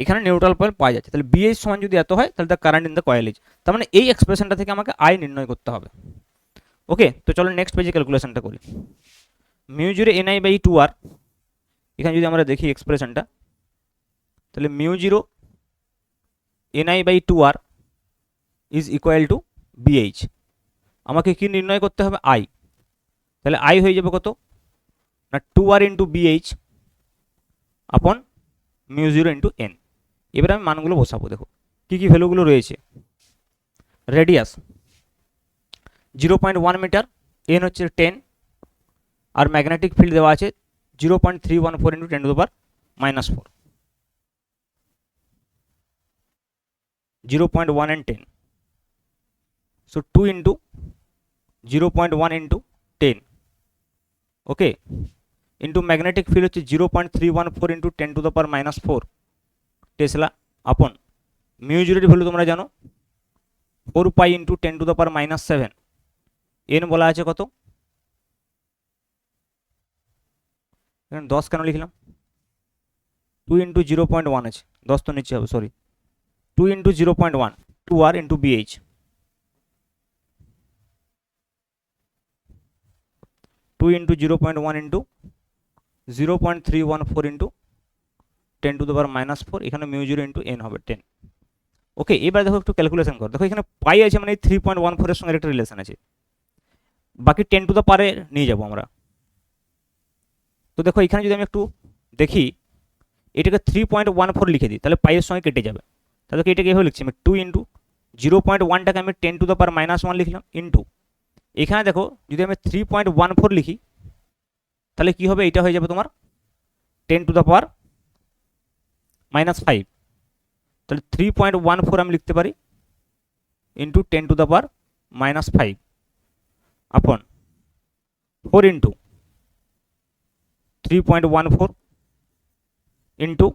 এখানে নিউট্রাল পয়েন্ট পাওয়া যাচ্ছে, তাহলে বিএইচ সমান যদি এত হয় তাহলে the current in the coil is, তার মানে এই এক্সপ্রেশনটা থেকে আমাকে আই নির্ণয় করতে হবে। ওকে, তো চলো নেক্সট পেজে ক্যালকুলেশনটা করি। Mu zero N I by 2r, এখানে যদি আমরা দেখি এক্সপ্রেশনটা, তাহলে mu zero N I by 2r is equal to BH. আমাকে কি নির্ণয় করতে হবে, আই, তাহলে আই হয়ে যাবে কত না 2r ইন্টু বিএইচ আপন মিউ জিরো ইন্টু এন। এবার আমি মানগুলো বসাবো, দেখো কী কী ভ্যালুগুলো রয়েছে। রেডিয়াস 0.1 মিটার, এন হচ্ছে 10, আর ম্যাগনেটিক ফিল্ড দেওয়া আছে 0.314 into 10 to the power -4, 0.1 and 10, so 2 into 0.1 into 10, okay, into magnetic field হচ্ছে 0.314 into 10 to the power -4 Tesla আপন মিউ জিরোর ভ্যালু তোমরা জানো 4 pi into 10 to the power -7, N বলা আছে কত, এখানে 10 কেন লিখলাম, 2 ইন্টু 0.1 আছে, 10 তো নিচে হবে, sorry, 2 into 0.1, 2r into BH, 2 into 0.1 into 0.314 into 10 to the পাওয়ার -4, এখানে মিউ জিরো ইন্টু এন হবে 10, ওকে, এবার দেখো একটু ক্যালকুলেশন করো। দেখো এখানে পাই আছে মানে 3.14 এর সঙ্গে একটা রিলেশন আছে, বাকি 10 টু দ্য পারে নিয়ে যাবো আমরা। তো দেখো এখানে যদি আমি একটু দেখি, এটাকে 3.14 লিখে দিই, তাহলে পাইয়ের সঙ্গে কেটে যাবে। তাহলে এটাকে এভাবে লিখছি আমি 2 ইন্টু 0.1টাকে আমি 10 টু দ্য পাওয়ার -1 লিখলাম, ইন্টু এখানে দেখো যদি আমি 3.14 লিখি তাহলে কি হবে, এটা হয়ে যাবে তোমার 10 টু দ্য পাওয়ার -5। তাহলে 3.14 আমি লিখতে পারি ইন্টু 10 টু দ্য পাওয়ার -5 আপন 4 ইন্টু 3.14 ইন্টু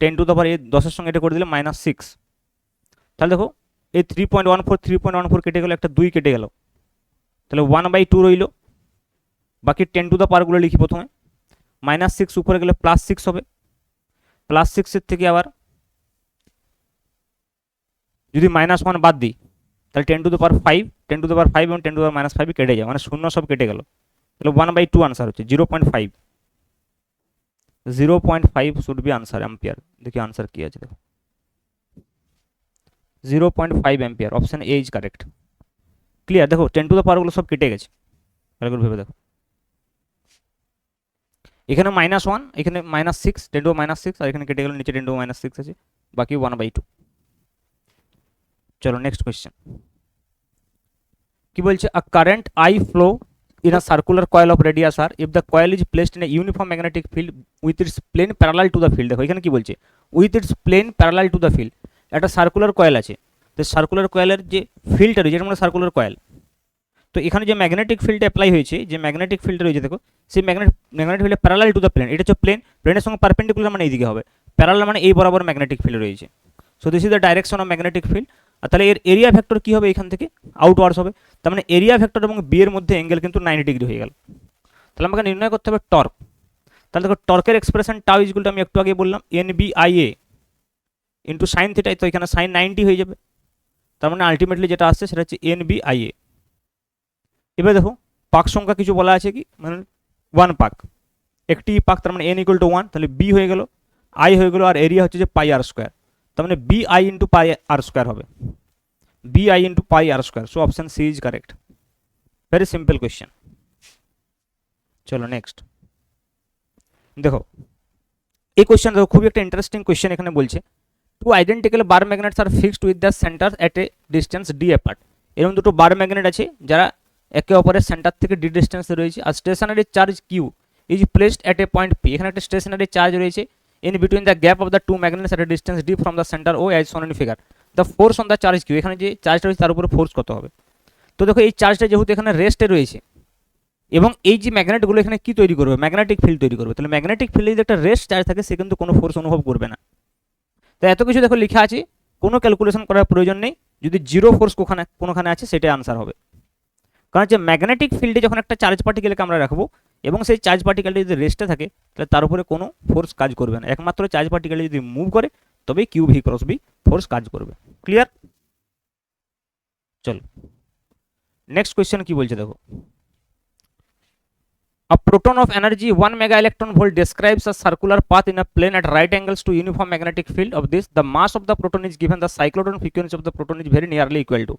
10 টু দ্য পাওয়ার, এই 10-এর সঙ্গে এটা করে দিলে -6। তাহলে দেখো এই 3.14 কেটে গেল, একটা 2 কেটে গেল, তাহলে 1/2 রইল। বাকি 10 টু দ্য পাওয়ারগুলো লিখি প্রথমে, -6 উপরে গেলে +6 হবে, +6-এর থেকে আবার যদি -1 বাদ দিই তাহলে 10 to the power 5, 10 to the পাওয়ার 5 এবং 10 টু দ্য পাওয়ার -5 কেটে যায়, মানে শূন্য সব কেটে গেল। তাহলে 1/2 আনসার হচ্ছে 0.5। 0.5 শুড বি আনসার অ্যাম্পিয়ার। দেখি আনসার কি আছে, দেখো 0.5 ampere, option A is correct. Clear? দেখো 10 টু দ্য পাওয়ারগুলো সব কেটে গেছে, ভালো করে ভেবে দেখো। এখানে -1, এখানে -6, 10 টু -6, আর এখানে কেটে গেল, নিচে 10 টু -6 আছে, বাকি 1/2। চলো নেক্সট কোয়েশ্চেন কি বলছে, a current I flow in a circular coil of radius r if the coil is placed in a uniform magnetic field with its plane parallel to the field। দেখো এখানে কি বলছে, with its plane parallel to the field। একটা circular coil আছে, তো circular কয়েলের যে ফিল্ডটা রয়েছে যেটা মানে সার্কুলার কয়েল, তো এখানে যে ম্যাগনেটিক ফিল্ড অ্যাপ্লাই হয়েছে, যে ম্যাগনেটিক ফিল্ড রয়েছে দেখো, সেই ম্যাগনেটিক ফিল্ডে প্যারালাল টু দ্য প্লেন, এটা হচ্ছে প্লেন, প্লেনের সঙ্গে পারপেন্ডিকুলার মানে এইদিকে হবে, প্যারালাল মানে এই বরাবর ম্যাগনেটিক ফিল্ড রয়েছে। So this is the direction of magnetic field. আর তাহলে এর এরিয়া ভেক্টর কি হবে, এখান থেকে আউটওয়ার্ডস হবে, তার মানে এরিয়া ভেক্টর এবং বি এর মধ্যে অ্যাঙ্গেল কিন্তু 90 ডিগ্রি হয়ে গেল। তাহলে আমাকে নির্ণয় করতে হবে টর্ক। তাহলে দেখো টর্কের এক্সপ্রেশন টাউ ইজগুলটা আমি একটু আগে বললাম NBIA ইন্টু সাইন থিটা, তো এখানে সাইন 90 হয়ে যাবে, তার মানে আলটিমেটলি যেটা আসছে সেটা হচ্ছে NBIA। এবার দেখো পাক সংখ্যা কিছু বলা আছে কি, মানে 1 পাক, একটি পাক, তার মানে n = 1, তাহলে বি হয়ে গেল, আই হয়ে গেল, আর এরিয়া হচ্ছে যে πr², তার মানে BI ইন্টু πr² হবে, BI into πr²। So option C is correct. Very simple question. চলো নেক্সট দেখো, এই কোয়েশ্চেন দেখো খুবই একটা ইন্টারেস্টিং কোয়েশ্চেন। এখানে বলছে two identical bar magnets are fixed with the centre at a distance D apart. এরকম দুটো বার ম্যাগনেট আছে যারা একে অপরের সেন্টার থেকে ডি ডিস্টেন্সে রয়েছে, আর stationary charge Q is placed at a point P. এখানে একটা স্টেশনারি চার্জ রয়েছে in between the gap of the two magnets at a distance d from the center O as shown in figure. The force on the charge q, এখানে যে চার্জটা রয়েছে তার উপরে force কত হবে। তো দেখো এই চার্জটা যেহেতু এখানে রেস্টে রয়েছে এবং এই যে ম্যাগনেটগুলো এখানে কি তৈরি করবে, ম্যাগনেটিক ফিল্ড তৈরি করবে, তাহলে ম্যাগনেটিক ফিল্ডে যদি একটা রেস্ট চার্জ থাকে সে কিন্তু কোনো ফোর্স অনুভব করবে না। তো এত কিছু দেখো লেখা আছে, কোনো ক্যালকুলেশন করার প্রয়োজন নেই, যদি জিরো ফোর্স কোনোখানে আছে সেটাই আনসার হবে। কারণ যে ম্যাগনেটিক ফিল্ডে যখন একটা চার্জ পার্টিকেলকে আমরা রাখবো এবং সেই চার্জ পার্টিকেলটা যদি রেস্টে থাকে তাহলে তার উপরে কোনো ফোর্স কাজ করবে না, একমাত্র চার্জ পার্টিকেল যদি মুভ করে তবেই Q V cross B force কাজ করবে। ক্লিয়ার? চলো নেক্সট কোয়েশ্চেন কি বলছে দেখো, a proton of energy 1 mega electron volt describes a circular path in a plane at right angles to uniform magnetic field of this. The mass of the proton is given, the cyclotron frequency of the proton is very nearly equal to।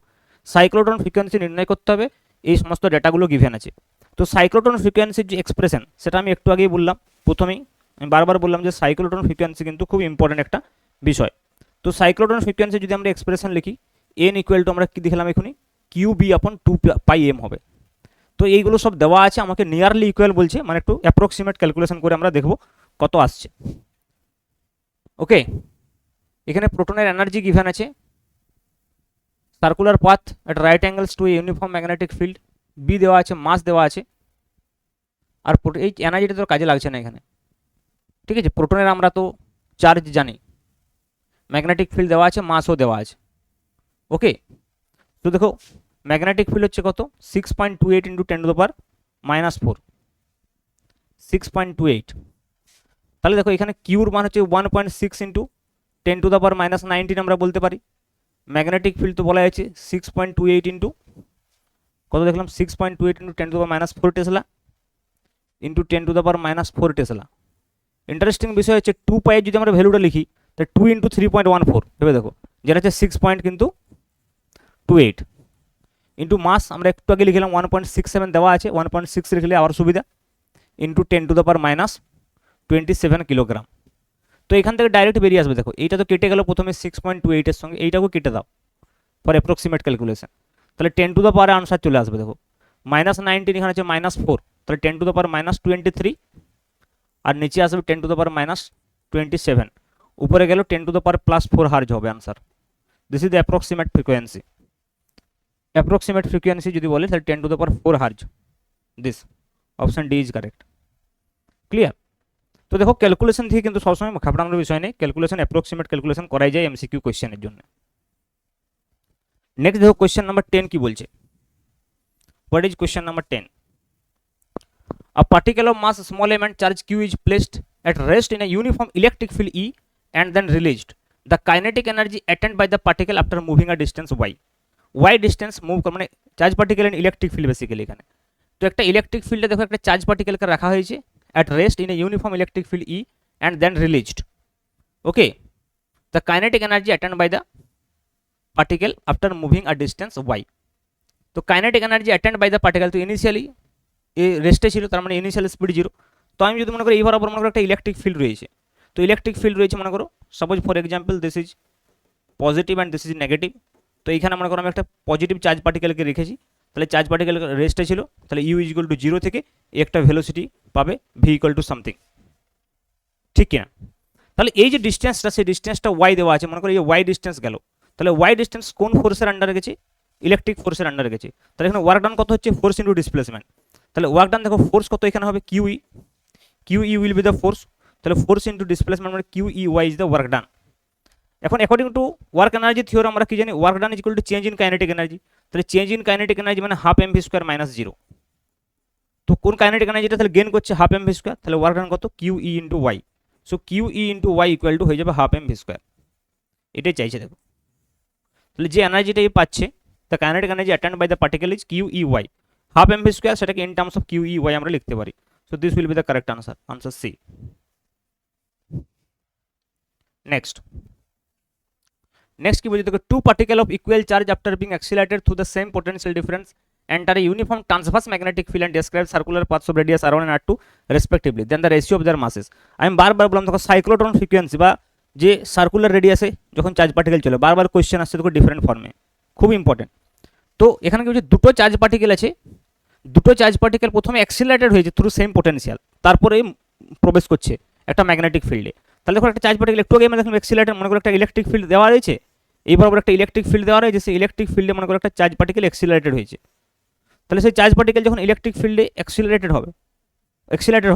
Cyclotron frequency নির্ণয় করতে হবে, এই সমস্ত ডেটাগুলো given আছে। তো cyclotron ফ্রিকোয়েন্সির যে expression সেটা আমি একটু আগেই বললাম, প্রথমেই আমি বারবার বললাম যে সাইক্লোট্রন ফ্রিকোয়েন্সি কিন্তু খুব ইম্পর্টেন্ট একটা বিষয়। তো সাইক্লোট্রন ফ্রিকোয়েন্সি যদি আমরা এক্সপ্রেশন লিখি, n = আমরা কি দেখলাম এখনই, QB/2πm হবে। তো এইগুলো সব দেওয়া আছে, আমাকে নিয়ারলি ইকুয়াল বলছে, মানে একটু অ্যাপ্রক্সিমেট ক্যালকুলেশন করে আমরা দেখব কত আসছে। ওকে, এখানে প্রোটনের এনার্জি গিভেন আছে, circular path at right angles to uniform magnetic field, B দেওয়া আছে, মাস দেওয়া আছে, আর এই এনার্জিটা তো কাজে লাগছে না এখানে। ঠিক আছে, প্রোটনের আমরা তো চার্জ জানি, ম্যাগনেটিক ফিল্ড দেওয়া আছে, মাসও দেওয়া আছে। ওকে, তো দেখো ম্যাগনেটিক ফিল্ড হচ্ছে কত, 6.28 × 10⁻⁻⁴, 6.28। তাহলে দেখো এখানে কিউর মান হচ্ছে 1.6 × 10⁻⁻19 আমরা বলতে পারি। ম্যাগনেটিক ফিল্ড তো বলা হয়েছে 6.28 ইন্টু কত দেখলাম, 6.28 × 10⁻⁴ টেসলা ইন্টু 10⁻⁻⁴ টেসলা। ইন্টারেস্টিং বিষয় হচ্ছে 2 পাইয়ের যদি আমরা ভ্যালুটা লিখি তাহলে 2 × 3.14, ভেবে দেখো যেটা হচ্ছে 6.28 ইন্টু মাস আমরা একটু আগে লিখলাম 1.67 দেওয়া আছে, 1.6 লিখলে আবার সুবিধা, ইন্টু 10⁻27 কিলোগ্রাম। তো এখান থেকে ডাইরেক্ট বেরিয়ে আসবে। দেখো এইটা তো কেটে গেল প্রথমে 6.28 এর সঙ্গে, এইটাকেও কেটে দাও ফর অ্যাপ্রক্সিমেট ক্যালকুলেশন, তাহলে 10⁻⁻ আনসার চলে আসবে। দেখো -19 এখানে আছে -4, তাহলে 10⁻⁻23 আর নিচে আসবে 10⁻⁻27, উপরে গেল 10⁻+4 হার্জ হবে answer. This is the approximate frequency. Approximate frequency যদি বলে তাহলে 10⁻4 hertz. This option D is correct. Clear? তো দেখো ক্যালকুলেশন থেকে কিন্তু সবসময় ঘাবড়ানোর বিষয় নেই, ক্যালকুলেশন অ্যাপ্রক্সিমেট ক্যালকুলেশন করাই যায় এমসিকিউ কোয়েশ্চেনের জন্য। নেক্সট দেখো কোয়েশ্চেন নাম্বার 10 কি বলছে। What is question number 10? A particle of mass small m and charge q is placed at rest in a uniform electric field E and then released. The kinetic energy attained by the particle after moving a distance y. Y distance move মানে charge particle and electric field basically এখানে। তো একটা electric ফিল্ডে দেখো একটা charge পার্টিকেলকে রাখা হয়েছে at rest in a uniform electric field E and then released. Okay. The kinetic energy attained by the particle after moving a distance y. তো kinetic energy attained by the particle, তো initially এই রেস্টে ছিল, তার মানে initial speed 0। তো আমি যদি মনে করি এই বরাবর মনে করো একটা ইলেকট্রিক ফিল্ড রয়েছে, তো ইলেকট্রিক ফিল্ড রয়েছে মনে করো suppose for example this is positive and this is negative. তো এইখানে মনে করো আমি একটা পজিটিভ চার্জ পার্টিকেলকে রেখেছি, তাহলে চার্জ পার্টিকেল রেস্টে ছিল, তাহলে ইউ ইজ ইকুয়াল টু 0 থেকে একটা ভেলোসিটি পাবে ভি ইকুয়াল টু সামথিং, ঠিক কিনা? তাহলে এই যে ডিস্টেন্সটা, সেই ডিস্টেন্সটা ওয়াই দেওয়া আছে, মনে করো এই ওয়াই ডিস্টেন্স গেল, তাহলে ওয়াই ডিস্টেন্স কোন ফোর্সের আন্ডারে গেছে? ইলেকট্রিক ফোর্সের আন্ডারে গেছে। তাহলে এখানে ওয়ার্ক ডান কত হচ্ছে? Force into displacement. তাহলে ওয়ার্ক ডান দেখো ফোর্স কত এখানে হবে? Q E will be the force, তাহলে ফোর্স ইন্টু ডিসপ্লেসমেন্ট মানে Q E Y is the work done. এখন according to work energy theorem আমরা কি জানি? Work done is equal to change in kinetic energy. তাহলে চেঞ্জ ইন কাইনেটিক এনার্জি মানে half M V square minus 0। তো কোন kinetic এনার্জিটা তাহলে গেন করছে? Half M V square. তাহলে ওয়ার্ক ডান কত? Q E into Y. So Q E into Y equal to হয়ে যাবে হাফ এম ভি স্কোয়ার। এটাই চাইছে দেখো। তাহলে যে এনার্জিটা এই পাচ্ছে, the kinetic energy attained by the particle is Q E Y, half M V square, সেটাকে in terms of Q E Y আমরা লিখতে পারি। So this will be the correct answer, answer C. Next কি বলছি দেখো, two particle of equal charge after being accelerated through the same potential difference enter a uniform transverse magnetic field and describe circular paths of radius r1 and r2 respectively, then the ratio of their masses. আমি বারবার বললাম দেখো cyclotron frequency বা যে circular রেডিয়াসে যখন charge particle চলে, বারবার question আসছে দেখো ডিফারেন্ট ফর্মে, খুব ইম্পর্টেন্ট। তো এখানে কি হচ্ছে, দুটো চার্জ পার্টিকেল আছে, দুটো চার্জ পার্টিকেল প্রথমে অ্যাক্সিলারেটেড হয়েছে থ্রু সেম পোটেনশিয়াল, তারপরে প্রবেশ করছে একটা ম্যাগনেটিক ফিল্ডে। তাহলে দেখো একটা চার্জ পার্টিকেল একটু আগে আমরা দেখলাম অ্যাক্সিলারেটেড, মনে করো একটা ইলেকট্রিক ফিল্ড দেওয়া রয়েছে, এইবার একটা ইলেকট্রিক ফিল্ড দেওয়া রয়েছে, সেই ইলেকট্রিক ফিল্ডে মনে করো একটা চার্জ পার্টিকেল অ্যাক্সিলারেটেড হয়েছে। তাহলে সেই চার্জ পার্টিকেল যখন ইলেকট্রিক ফিল্ডে অ্যাক্সিলারেটেড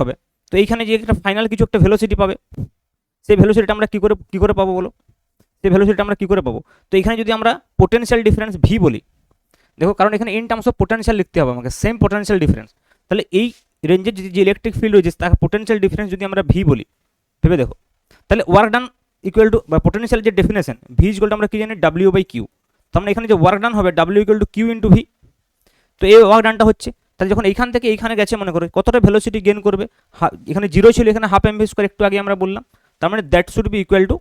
হবে, তো এইখানে যে একটা ফাইনাল কিছু একটা ভেলোসিটি পাবে, সেই ভেলোসিটিটা আমরা কী করে পাবো বলো? সেই ভেলোসিটিটা আমরা কী করে পাবো? তো এখানে যদি আমরা পোটেনশিয়াল ডিফারেন্স ভি বলি, দেখো কারণ এখানে ইন টার্মস অফ পোটেনশিয়াল লিখতে হবে আমাকে, সেম পোটেনশিয়াল ডিফারেন্স। তাহলে এই রেঞ্জের যে ইলেকট্রিক ফিল্ড রয়েছে তার পোটেনশিয়াল ডিফারেন্স যদি আমরা ভি বলি, ভেবে দেখো, তাহলে ওয়ার্ক ডান ইকুয়াল টু বা পোটেনশিয়াল যে ডেফিনেশন ভি ইকুয়াল টু আমরা কি জানি? W by Q. তো আমরা এখানে যে ওয়ার্ক ডান হবে W equal to Q into V, তো এই ওয়ার্ক ডানটা হচ্ছে। তাহলে যখন এইখান থেকে এইখানে গেছে মনে করে কতটা ভেলোসিটি গেইন করবে? এখানে 0 ছিল, এখানে হাফ এম ভি স্কোয়ার একটু আগে আমরা বললাম, তার মানে that should be equal to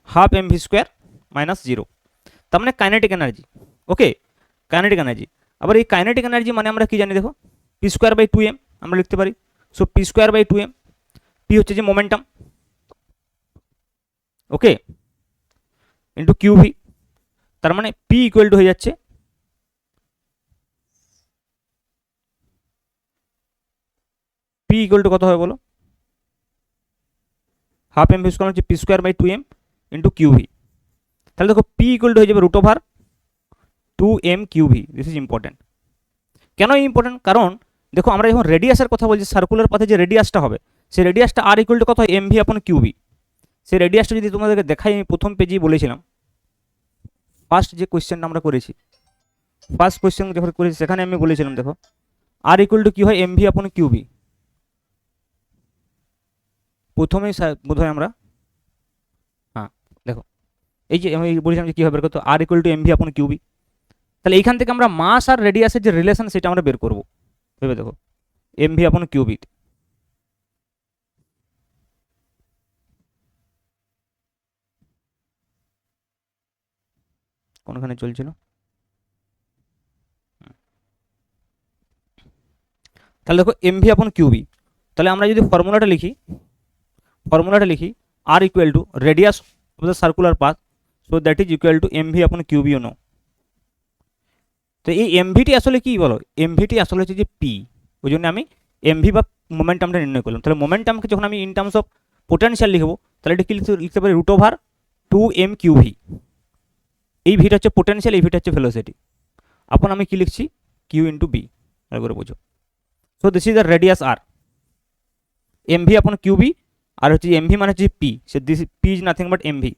half M V square minus 0, তার মানে kinetic energy. Okay, kinetic energy. আবার এই কাইনেটিক এনার্জি মানে আমরা কি জানি দেখো, পি স্কোয়ার বাই 2m আমরা লিখতে পারি। So P square by 2m, P হচ্ছে যে momentum, okay, into Q V, তার মানে পি ইকুয়াল টু হয়ে যাচ্ছে পি ইকুয়াল টু কত হবে বলো? হাফ এম ভি স্কোয়ার হচ্ছে P square by 2m into Q V. তাহলে দেখো পি ইকুয়াল টু হয়ে যাবে root over 2m Q V. This is important. কেন ইম্পর্টেন্ট? কারণ দেখো আমরা যখন রেডিয়াসের কথা বলছি, সার্কুলার পাথে যে রেডিয়াসটা হবে, সেই রেডিয়াসটা আর ইকুয়াল টু কত হয়? এম ভি আপন কিউ ভি। সেই রেডিয়াসটা যদি তোমাদেরকে দেখাই, আমি প্রথম পেজেই বলেছিলাম, ফার্স্ট যে কোয়েশ্চেনটা আমরা করেছি, ফার্স্ট কোয়েশ্চেন যখন করেছি সেখানে আমি বলেছিলাম দেখো আর ইকুয়াল টু কি হয়? এম ভি আপন কিউ ভি। প্রথমেই বোধহয় আমরা, হ্যাঁ দেখো এই যে আমি বলেছিলাম যে কী হবে বের করতে, আর ইকুয়াল টু এম ভি আপন কিউ ভি। তাহলে এইখান থেকে আমরা মাস আর রেডিয়াসের যে রিলেশন সেটা আমরা বের করবো। ভেবে দেখো এম ভি আপন কিউ ভি, কোনখানে চলছিল, তাহলে দেখো এমভি আপন কিউবি, তাহলে আমরা যদি ফর্মুলাটা লিখি R equal to radius of the circular path, so that is equal to MV upon QB no. তো এই এমভিটি আসলে কি বলো, এমভিটি আসলে হচ্ছে যে পি, ওই জন্য আমি এমভি বা মোমেন্টামটা নির্ণয় করলাম। তাহলে মোমেন্টামকে যখন আমি ইন টার্মস অফ পোটেনশিয়াল লিখবো, তাহলে এটা কি লিখতে পারি রুট ওভার 2m কিউভি। এই ভিটা হচ্ছে পোটেনশিয়াল, এই ভিটা হচ্ছে ভেলোসিটি, আপন আমি কি লিখছি কিউ ইন্টু বি, করে বুঝো। So this is the radius R, MV upon QB, R হচ্ছে এমভি মানে হচ্ছে P, so this P is nothing but MV.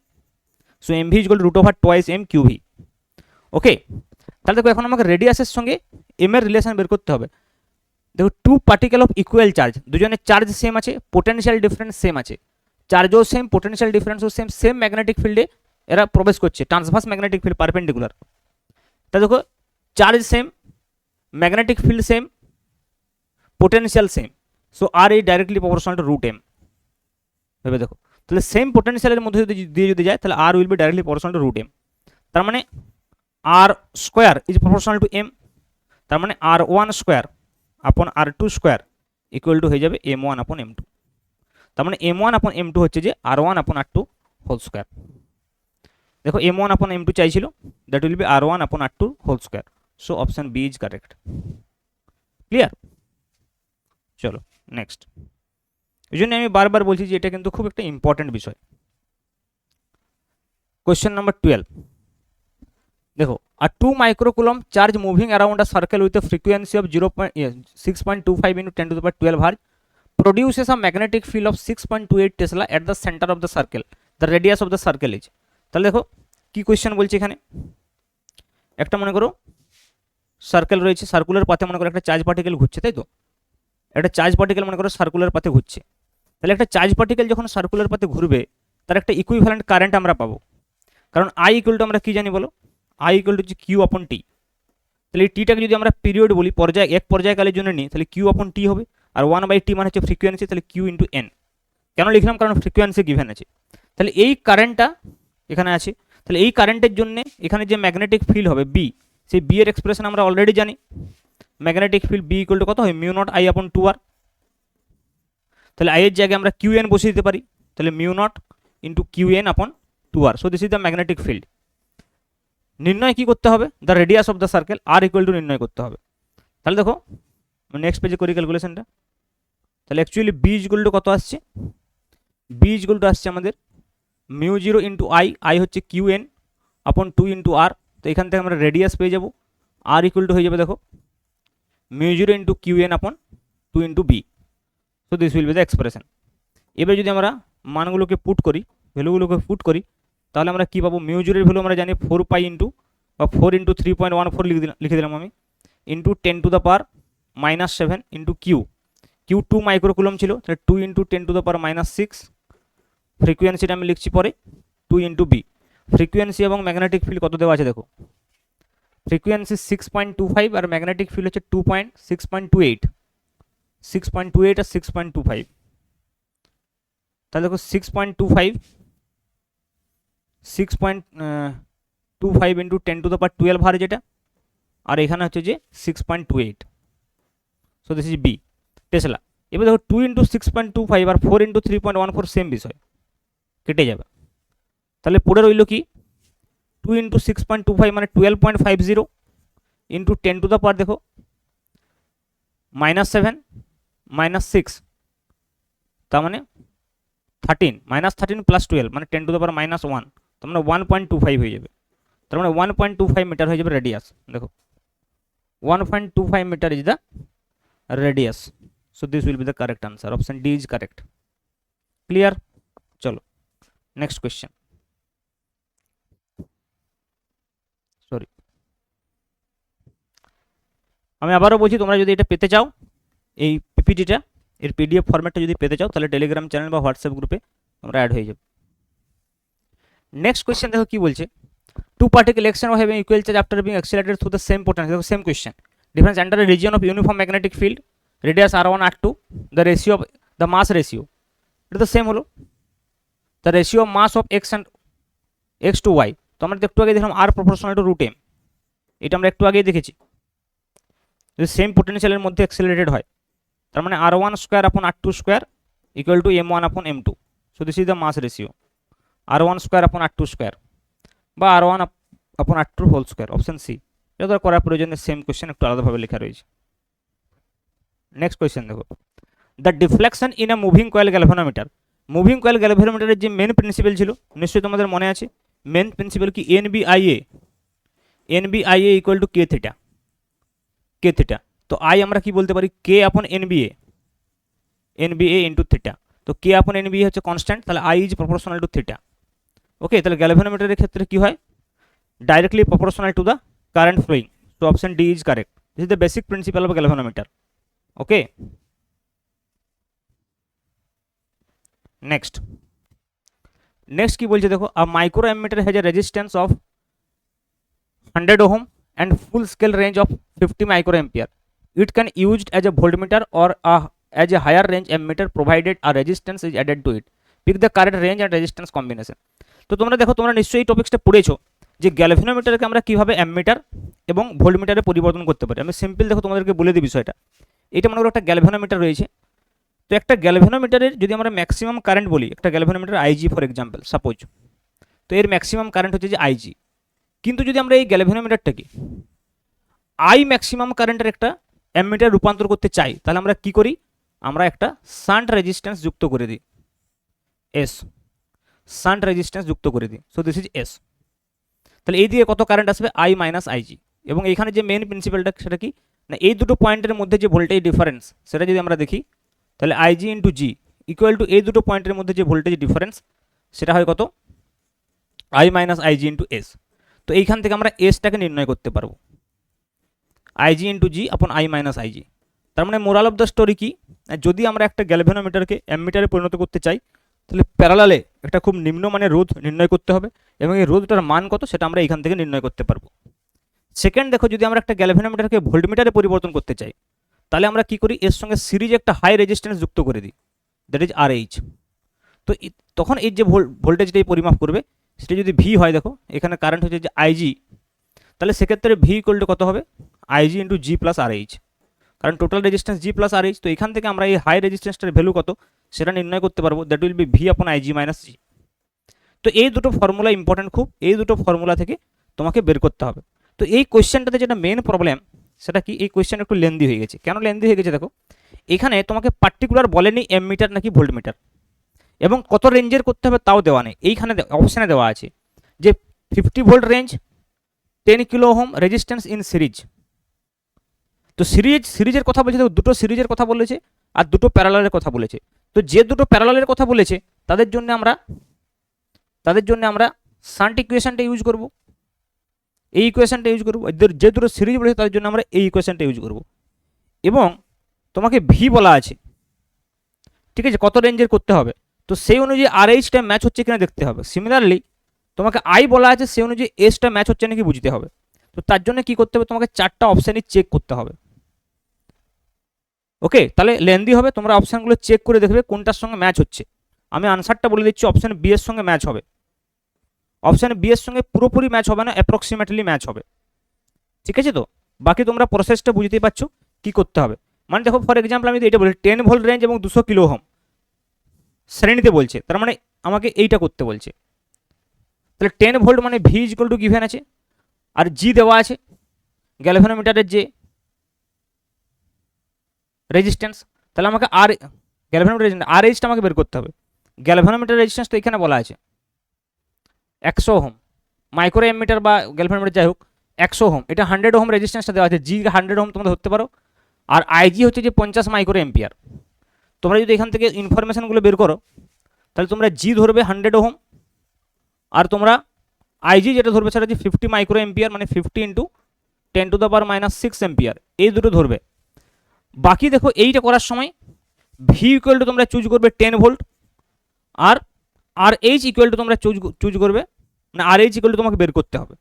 So MV is equal to root over twice M QV. Okay, তাহলে দেখো এখন আমাকে রেডিয়াসের সঙ্গে এম এর relation বের করতে হবে। দেখো two particle of equal charge, দুজনের চার্জ সেম আছে, পোটেনশিয়াল ডিফারেন্স সেম আছে, চার্জও সেম, পোটেনশিয়াল ডিফারেন্সও সেম, সেম ম্যাগনেটিক ফিল্ডে এরা প্রবেশ করছে, ট্রান্সভার্স ম্যাগনেটিক ফিল্ড পারপেন্ডিকুলার। তা দেখো charge same, magnetic field same, potential same, so R এই directly proportional to root M. ভেবে দেখো, তাহলে সেম পোটেনশিয়ালের মধ্যে যদি যায় তাহলে R will be directly proportional to root M. তার মানে R square is proportional to M, তার মানে R one square upon R two square equal to হয়ে যাবে M one upon M two. তার মানে M one upon M two হচ্ছে যে R one upon R two whole square. দেখো M one upon M two চাইছিল, that will be R one upon R two whole square. So option B is correct. Clear? চলো next. এই জন্য আমি বারবার বলছি যে এটা কিন্তু খুব একটা ইম্পর্টেন্ট বিষয়। কোয়েশ্চেন নাম্বার 12, দেখো a 2 microcoulomb charge moving around a circle with a frequency of 6.25 into 10 to the power 12 hertz produces a magnetic field of 6.28 Tesla at the center of the circle. The radius of the circle is, তাহলে দেখো কি question বলছে এখানে, একটা মনে করো circle রয়েছে, circular পাথে মনে করো একটা চার্জ পার্টিকেল ঘুরছে, তাই তো, একটা চার্জ পার্টিকেল মনে করো সার্কুলার পাথে ঘুরছে। তাহলে একটা চার্জ পার্টিকেল যখন সার্কুলার পাথে ঘুরবে তার একটা ইকুইভ্যালেন্ট কারেন্ট আমরা পাবো, কারণ আই ইকুয়াল টু আমরা কি জানি বলো, আই ইকুয়াল টু হচ্ছে কিউ আপন টি। তাহলে এই টিটাকে যদি আমরা পিরিয়ড বলি, এক পর্যায়কালের জন্য নিই, তাহলে কিউ আপন টি হবে, আর 1/t মানে হচ্ছে ফ্রিকোয়েন্সি, তাহলে কিউ ইন্টু এন। কেন লিখলাম, কারণ ফ্রিকোয়েন্সি গিভেন আছে। তাহলে এই কারেন্টটা এখানে আছে, তাহলে এই কারেন্টের জন্য এখানে যে ম্যাগনেটিক ফিল্ড হবে বি, সেই বি এর এক্সপ্রেশন আমরা অলরেডি জানি, magnetic field B equal to কত হয় মিউ নট আই আপন 2r। তাহলে আই এর জায়গায় আমরা কিউ এন বসিয়ে দিতে পারি, তাহলে mu not into Q N upon 2r। So this is the magnetic field. নির্ণয় কি করতে হবে, the radius of the circle R equal to নির্ণয় করতে হবে। তাহলে দেখো নেক্সট পেজে করি ক্যালকুলেশনটা। তাহলে অ্যাকচুয়ালি বি ইকুয়াল টু কত আসছে, বি ইকুয়াল টু আসছে আমাদের mu zero into I, I হচ্ছে কিউ এন আপন 2 ইন্টু আর। তো এখান থেকে আমরা রেডিয়াস পেয়ে যাবো, আর ইকুয়াল টু হয়ে যাবে দেখো mu zero into Q N upon 2 into B. So this will be the expression. এবার যদি আমরা মানগুলোকে পুট করি, ভ্যালুগুলোকে পুট করি, তাহলে আমরা কী পাবো, মিউ জিরোর ভ্যালু আমরা জানি 4 পাই ইন্টু বা 4 ইন্টু 3.14 লিখে দিলাম আমি, into 10 to the power -7 into Q, Q 2 microcoulomb ছিল, তাহলে 2 ইন্টু 10 টু দ্য পাওয়ার -6। ফ্রিকোয়েন্সিটা আমি লিখছি পরে 2 ইন্টু বি। ফ্রিকোয়েন্সি এবং ম্যাগনেটিক ফিল্ড কত দেওয়া আছে দেখো, ফ্রিকোয়েন্সি 6.25 আর ম্যাগনেটিক ফিল্ড হচ্ছে 6.28 আর 6.25। তাহলে দেখো 6.25 ইন্টু 10 টু দ্য পাওয়ার 12 হার যেটা, আর এখানে হচ্ছে যে 6.28। So this is B tesla. এবার দেখো 2 ইন্টু 6.25 আর 4 ইন্টু 3.14 সেম বিষয়, কেটে যাবে। তাহলে পড়ে রইল কি, 2 ইন্টু 6.25 মানে 12.50 ইন্টু 10 টু দ্য পাওয়ার দেখো -7 -6, তার মানে 13 -13 প্লাস 12 মানে 10 টু দ্য পাওয়ার -1, তার মানে 1.25 হয়ে যাবে। তার মানে 1.25 মিটার হয়ে যাবে রেডিয়াস। দেখো 1.25 metre is the radius. So this will be the correct answer, option D is correct. Clear? চলো নেক্সট কোয়েশ্চেন। সরি, আমি আবারও বলছি, তোমরা যদি এটা পেতে চাও, এই পিপিটিটা এর পিডিএফ ফরম্যাটটা যদি পেতে চাও, তাহলে টেলিগ্রাম চ্যানেল বা হোয়াটসঅ্যাপ গ্রুপে তোমরা অ্যাড হয়ে যাবে। নেক্সট কোয়েশ্চেন দেখো কি বলছে, two particle exchange of having equal charge after being accelerated through the same potential. দেখো same question, difference enter a region of uniform magnetic field, radius r1 r2, the ratio of the mass ratio, এটা তো same হলো, the ratio of mass of X and X to Y, তো আমরা একটু আগে দেখলাম R proportional to root M, এটা আমরা একটু আগেই দেখেছি। যদি সেম পোটেনশিয়ালের মধ্যে অ্যাক্সেলারেটেড হয়, তার মানে r1 square upon r2 square equal two m1 upon m2। So this is the mass ratio, r1 square upon r2 square বা r1 আপন r2 whole square, option C. এটা তো করার প্রয়োজনে সেম কোয়েশ্চেন একটু আলাদাভাবে লেখা রয়েছে। নেক্সট কোয়েশ্চেন দেখো, the deflection in a moving coil galvanometer. Moving coil গ্যালভানোমিটারের যে মেন প্রিন্সিপাল ছিল নিশ্চয়ই তোমাদের মনে আছে, মেন প্রিন্সিপাল কি এনবিআইএ ইকুয়াল টু কে থিটা। তো আই আমরা কি বলতে পারি, কে আপন এনবিএ ইন্টু থিটা। তো কে আপন এনবিএ হচ্ছে কনস্ট্যান্ট, তাহলে I is proportional to theta. Okay, তাহলে গ্যালভানোমিটারের ক্ষেত্রে কি হয়, directly proportional to the current flowing. তো option D is correct. This is the basic principle of galvanometer. Okay, next কি বলছে দেখো, a micro ammeter has a resistance of 100 ohm and full scale range of 50 microampere. It can used as a voltmeter or as a higher range ammeter provided a resistance is added to it. Pick the correct range and resistance combination. তো তোমরা দেখো, তোমরা নিশ্চয়ই এই টপিকসটা পড়েছো যে গ্যালভানোমিটারকে আমরা কিভাবে অ্যামমিটার এবং ভোল্টমিটারে পরিবর্তন করতে পারি। আমি সিম্পল দেখো তোমাদেরকে বলে দিই বিষয়টা। এটা মনে করো একটা গ্যালভানোমিটার রয়েছে। তো একটা গ্যালভানোমিটারের যদি আমরা ম্যাক্সিমাম কারেন্ট বলি, একটা galvanometer IG for example suppose, তো এর ম্যাক্সিমাম কারেন্ট হচ্ছে যে আইজি। কিন্তু যদি আমরা এই গ্যালভানোমিটারটাকে আই ম্যাক্সিমাম কারেন্টের একটা অ্যামমিটার রূপান্তর করতে চাই, তাহলে আমরা কি করি, আমরা একটা শান্ট রেজিস্ট্যান্স যুক্ত করে দিই, এস, শান্ট রেজিস্ট্যান্স যুক্ত করে দিই। So this is S. তাহলে এই দিকে কত কারেন্ট আসবে, আই মাইনাস আইজি। এবং এখানে যে মেন প্রিন্সিপালটা সেটা কি না, এই দুটো পয়েন্টের মধ্যে যে ভোল্টেজ ডিফারেন্স সেটা যদি আমরা দেখি, তাহলে IG into G equal to এই দুটো পয়েন্টের মধ্যে যে ভোল্টেজ ডিফারেন্স সেটা হয় কত, I minus IG into S. তো এইখান থেকে আমরা এসটাকে নির্ণয় করতে পারবো, আইজি ইন্টু জি আপন আই মাইনাস আইজি। তার মানে মোরাল অফ দ্য স্টোরি কি, যদি আমরা একটা গ্যালভানোমিটারকে অ্যামমিটারে পরিণত করতে চাই, তাহলে প্যারালালে একটা খুব নিম্নমানের রোধ নির্ণয় করতে হবে, এবং এই রোধটার মান কত সেটা আমরা এখান থেকে নির্ণয় করতে পারবো। সেকেন্ড দেখো, যদি আমরা একটা গ্যালভানোমিটারকে ভোল্টমিটারে পরিবর্তন করতে চাই, তাহলে আমরা কি করি, এর সঙ্গে সিরিজে একটা হাই রেজিস্ট্যান্স যুক্ত করে দিই, দ্যাট ইজ আর এইচ। তো তখন এই যে ভোল্টেজটাই পরিমাপ করবে সেটা যদি ভি হয়, দেখো এখানে কারেন্ট হচ্ছে যে আইজি, তাহলে সেক্ষেত্রে ভি ইকুয়াল টু কত হবে, আইজি ইন্টু জি প্লাস আর এইচ, কারণ টোটাল রেজিস্ট্যান্স জি প্লাস আর এইচ। তো এখান থেকে আমরা এই হাই রেজিস্ট্যান্সটার ভ্যালু কত সেটা নির্ণয় করতে পারবো, দ্যাট উইল বি ভি আপন আইজি মাইনাস জি। তো এই দুটো ফর্মুলা ইম্পর্টেন্ট খুব, এই দুটো ফর্মুলা থেকে তোমাকে বের করতে হবে। তো এই কোয়েশ্চেনটাতে যেটা মেন প্রবলেম সেটা কি, এই কোয়েশ্চেন একটু লেন্দি হয়ে গেছে। কেন লেন্দি হয়ে গেছে দেখো, এখানে তোমাকে পার্টিকুলার বলেনি অ্যামমিটার নাকি ভোল্টমিটার, এবং কত রেঞ্জের করতে হবে তাও দেওয়া নেই। এইখানে অপশানে দেওয়া আছে যে 50 volt range, 10 kilo ohm resistance in series. তো সিরিজের কথা বলছে, দুটো সিরিজের কথা বলেছে আর দুটো প্যারালালের কথা বলেছে। তো যে দুটো প্যারালালের কথা বলেছে তাদের জন্য আমরা শান্ট ইকুয়েশনটা ইউজ করব, এই ইকুয়েশনটা ইউজ করব। যে দুটো সিরিজ বলেছে তাদের জন্য আমরা এই ইকুয়েশনটা ইউজ করব। এবং তোমাকে ভি বলা আছে, ঠিক আছে, কত রেঞ্জের করতে হবে, তো সেই অনুযায়ী আর এইচটা ম্যাচ হচ্ছে কিনা দেখতে হবে। সিমিলারলি তোমাকে আই বলা আছে, সেই অনুযায়ী এসটা ম্যাচ হচ্ছে নাকি বুঝতে হবে। তো তার জন্য কি করতে হবে, তোমাকে চারটা অপশানই চেক করতে হবে। ওকে, তাহলে লেন্দি হবে, তোমরা অপশানগুলো চেক করে দেখবে কোনটার সঙ্গে ম্যাচ হচ্ছে। আমি আনসারটা বলে দিচ্ছি, অপশান বি এর সঙ্গে ম্যাচ হবে। অপশান বি এর সঙ্গে পুরোপুরি ম্যাচ হবে না, অ্যাপ্রক্সিমেটলি ম্যাচ হবে। ঠিক আছে, তো বাকি তোমরা প্রসেসটা বুঝতেই পারছো কি করতে হবে। মানে দেখো ফর এক্সাম্পল আমি এটা বলি 10 ভোল্ট রেঞ্জ এবং 200 কিলো ওহম শ্রেণীতে বলছে, তার মানে আমাকে এইটা করতে বলছে। তাহলে 10 ভোল্ট মানে ভি ইকুয়াল টু গিভেন আছে, আর জি দেওয়া আছে গ্যালভানোমিটারের যে রেজিস্ট্যান্স। তাহলে আমাকে আর গ্যালভানোমিটার আর এইচটা আমাকে বের করতে হবে। গ্যালভানোমিটার রেজিস্ট্যান্স তো এখানে বলা আছে 100 ওহম, মাইক্রো অ্যামমিটার বা গ্যালভানোমিটার যাই হোক 100 ওহম, এটা 100 ওহম রেজিস্ট্যান্সটা দেওয়া আছে, জি 100 ওহম তোমরা ধরতে পারো, আর আইজি হচ্ছে যে 50 মাইক্রো এম্পিয়ার। তোমরা যদি এখান থেকে ইনফরমেশনগুলো বের করো, তাহলে তোমরা জি ধরবে 100 ওহম, আর তোমরা আইজি যেটা ধরবে সেটা হচ্ছে 50 মাইক্রো এম্পিয়ার, মানে 50 into 10 to the power minus 6 ampere, এই দুটো ধরবে। বাকি দেখো এইটা করার সময় ভি ইকুয়াল টু তোমরা চুজ করবে 10 ভোল্ট, আর আর এইচ ইকুয়াল টু তোমরা চুজ করবে, মানে আর এইচ ইকুয়াল টু তোমাকে বের করতে হবে,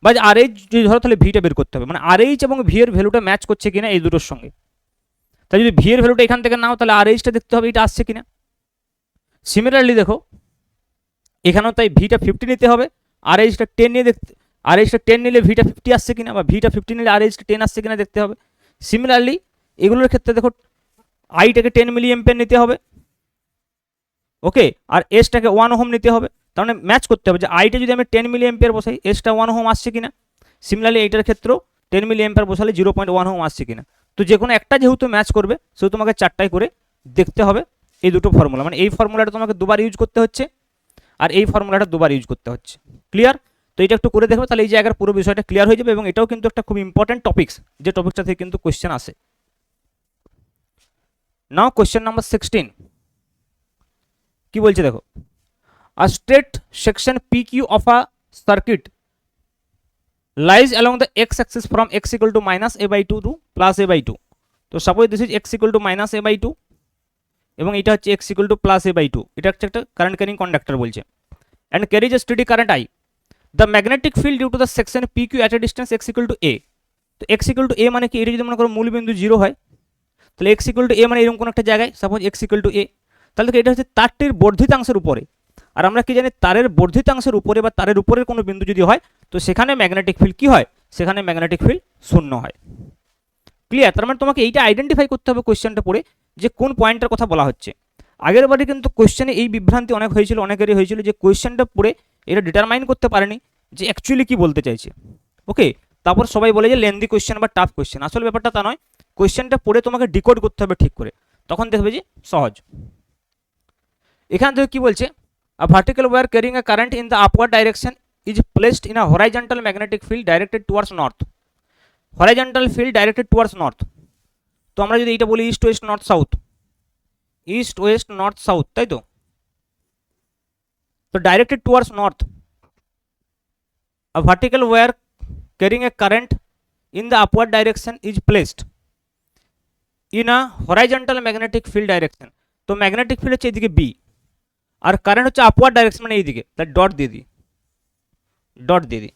বা আর এইচ যদি ধরো তাহলে ভিটা বের করতে হবে, মানে আর এইচ এবং ভি এর ভ্যালুটা ম্যাচ করছে কিনা এই দুটোর সঙ্গে। তাই যদি ভি এর ভ্যালুটা এখান থেকে নাও, তাহলে আর এইচটা দেখতে হবে এটা আসছে কিনা। সিমিলারলি দেখো এখানেও তাই ভিটা 50 নিতে হবে, আর এইচটা 10 নিয়ে দেখতে, আর এইচটা 10 নিলে ভিটা 50 আসছে কিনা, বা ভিটা 50 নিলে আর এইচটা 10 আসছে কিনা দেখতে হবে। সিমিলারলি এগুলোর ক্ষেত্রে দেখো আইটাকে 10 মিলি এম্পিয়ার নিতে হবে, ওকে, আর এসটাকে 1 ওহম নিতে হবে। তার মানে ম্যাচ করতে হবে যে আইটা যদি আমি 10 মিলি এম্পিয়ার বসাই এসটা 1 ওহম আসছে কিনা। সিমিলারলি এইটার ক্ষেত্রেও 10 মিলি এম্পিয়ার বসালে 0.1 ওহম আসছে কিনা। তো যে কোনো একটা যেহেতু ম্যাচ করবে সেহেতু তোমাকে 4টাই করে দেখতে হবে এই দুটো ফর্মুলা, মানে এই ফর্মুলাটা তোমাকে দুবার ইউজ করতে হচ্ছে আর এই ফর্মুলাটা দুবার ইউজ করতে হচ্ছে। ক্লিয়ার? তো এটা একটু করে দেখবে, তাহলে এই জায়গার পুরো বিষয়টা ক্লিয়ার হয়ে যাবে। এবং এটাও কিন্তু একটা খুব ইম্পর্টেন্ট টপিকস, যে টপিকটা থেকে কিন্তু কোয়েশ্চেন আসে। নাও কোয়েশ্চেন নাম্বার 16 কি বলছে দেখো, আ straight section PQ of a circuit lies along the x axis from x equal to minus a by 2 to plus a by 2. তো suppose this is x equal to minus a by 2 এবং এটা হচ্ছে x equal to plus a by 2, এটা হচ্ছে একটা current carrying conductor বলছে, and carries a steady current I. The magnetic field due to the section PQ at a distance x equal to a. তো x equal to a মানে কি, এটা যদি মনে করো মূল বিন্দু 0 হয় তাহলে x equal to a মানে এরকম কোনো একটা জায়গায়, suppose x equal to a, তাহলে এটা হচ্ছে তারটির বর্ধিতাংশের উপরে। আর আমরা কি জানি তারের বর্ধিতাংশের উপরে বা তারের উপরের কোনো বিন্দু যদি হয় তো সেখানে ম্যাগনেটিক ফিল্ড কি হয়, সেখানে ম্যাগনেটিক ফিল্ড শূন্য হয়। ক্লিয়ার? তার মানে তোমাকে এইটা আইডেন্টিফাই করতে হবে কোয়েশ্চেনটা পড়ে যে কোন পয়েন্টের কথা বলা হচ্ছে। আগের বারে কিন্তু কোয়েশ্চেনে এই বিভ্রান্তি অনেক হয়েছিল, অনেকেরই হয়েছিল যে কোয়েশ্চেনটা পড়ে এটা ডিটারমাইন করতে পারেনি যে অ্যাকচুয়ালি কি বলতে চাইছে। ওকে, তারপর সবাই বলে যে লেন্দি কোয়েশ্চেন বা টাফ কোয়েশ্চেন, আসলে ব্যাপারটা তা নয়। কোয়েশ্চেনটা পড়ে তোমাকে ডিকোড করতে হবে ঠিক করে, তখন দেখবে যে সহজ। এখান থেকে কি বলছে, a vertical wire carrying a current in the upward direction is placed in a horizontal magnetic field directed towards north. Horizontal field directed towards north. তো আমরা যদি এটা বলি east West north south, east West north south, তাই তো? তো directed towards north, a vertical wire carrying a current in the upward direction is placed in a horizontal magnetic field direction. তো magnetic field হচ্ছে এদিকে B আর current হচ্ছে upward direction মানে এইদিকে, তাহলে ডট দিয়ে দিই, ডট দিয়ে দিই।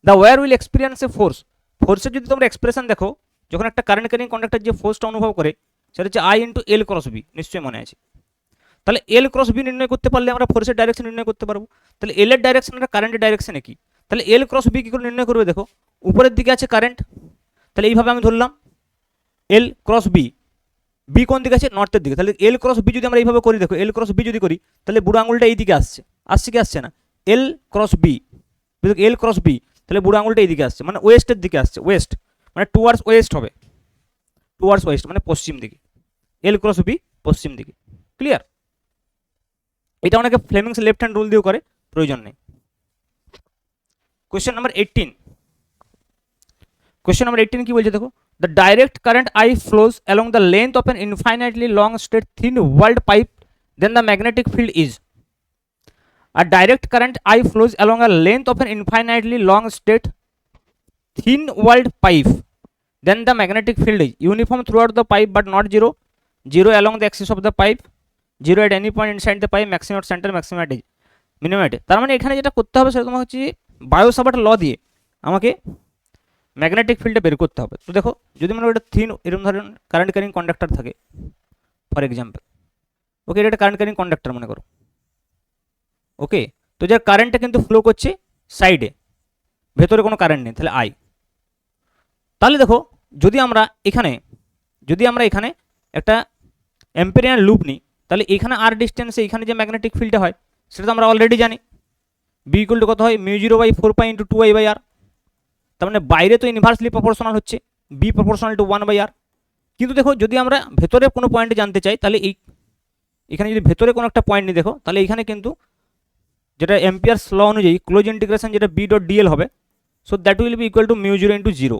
The wire will experience a force, ফোর্সের যদি তোমরা এক্সপ্রেশন দেখো, যখন একটা কারেন্ট ক্যারিং কন্ডাক্টর যে ফোর্সটা অনুভব করে সেটা হচ্ছে I into L cross B, নিশ্চয়ই মনে আছে। তাহলে এল ক্রস বি নির্ণয় করতে পারলে আমরা ফোর্সের ডাইরেকশন নির্ণয় করতে পারবো। তাহলে এল এর ডাইরেকশন আর কারেন্টের ডাইরেকশন কি, তাহলে এল ক্রস বি কী করে নির্ণয় করবে দেখো, উপরের দিকে আছে কারেন্ট, তাহলে এইভাবে আমি ধরলাম এল ক্রস বি, বি কোন দিকে আছে, নর্থের দিকে, তাহলে এল ক্রস বি যদি আমরা এইভাবে করি দেখো, এল ক্রস বি যদি করি তাহলে বুড়ো আঙুলটা এই দিকে আসছে, আসছে কি আসছে না, এল ক্রস বি, এল ক্রস বি, তাহলে বুড়ো আঙুলটা এই দিকে আসছে মানে ওয়েস্টের দিকে আসছে, ওয়েস্ট মানে টুয়ার্ডস ওয়েস্ট হবে, টুয়ার্ডস ওয়েস্ট মানে পশ্চিম দিকে, এল ক্রস বি পশ্চিম দিকে। ক্লিয়ার? এটা অনেকে ফ্লেমিংস লেফট হ্যান্ড রুল দিয়েও করে, প্রয়োজন নেই। কোয়েশ্চেন নাম্বার 18, কোয়েশ্চেন নাম্বার 18 কি বলছে দেখো, the direct current I flows along the length of an infinitely long straight thin walled pipe, then the magnetic field is. A direct current I flows along a length of an infinitely long straight thin walled pipe, then the magnetic field is uniform throughout the pipe but not zero, zero along the axis of the pipe, zero at any point inside the pipe, maximum at center, maximum at edge, minimum at edge. তার মানে এখানে যেটা করতে হবে সেটা তোমার হচ্ছে বায়োসাভার্ট ল দিয়ে আমাকে ম্যাগনেটিক ফিল্ডটা বের করতে হবে। তো দেখো যদি মনে করো এটা থিন এরকম ধরনের কারেন্ট ক্যারিং কন্ডাক্টর থাকে ফর এক্সাম্পল, ওকে, এটা একটা কারেন্ট ক্যারিং কন্ডাক্টর মনে করো, ওকে, তো যার কারেন্টটা কিন্তু ফ্লো করছে সাইডে, ভেতরে কোনো কারেন্ট নেই, তাহলে আই। তাহলে দেখো যদি আমরা এখানে একটা অ্যাম্পিয়ার লুপ নিই তাহলে এখানে আর ডিস্টেন্সে এখানে যে ম্যাগনেটিক ফিল্ডটা হয় সেটা তো আমরা অলরেডি জানি, বি ইকুয়াল টু কত হয়, μ0/4π × 2I/r। তার মানে বাইরে তো ইনভার্সলি প্রপোর্শনাল হচ্ছে, বি প্রপোর্শনাল টু 1/r। কিন্তু দেখো যদি আমরা ভেতরে কোনো পয়েন্টে জানতে চাই তাহলে এখানে যদি ভেতরে কোনো একটা পয়েন্ট নিই দেখো, তাহলে এখানে কিন্তু যেটা অ্যাম্পিয়ারস ল অনুযায়ী ক্লোজ ইন্টিগ্রেশন যেটা বি ডট ডিএল হবে, so that will be equal to μ0 × 0।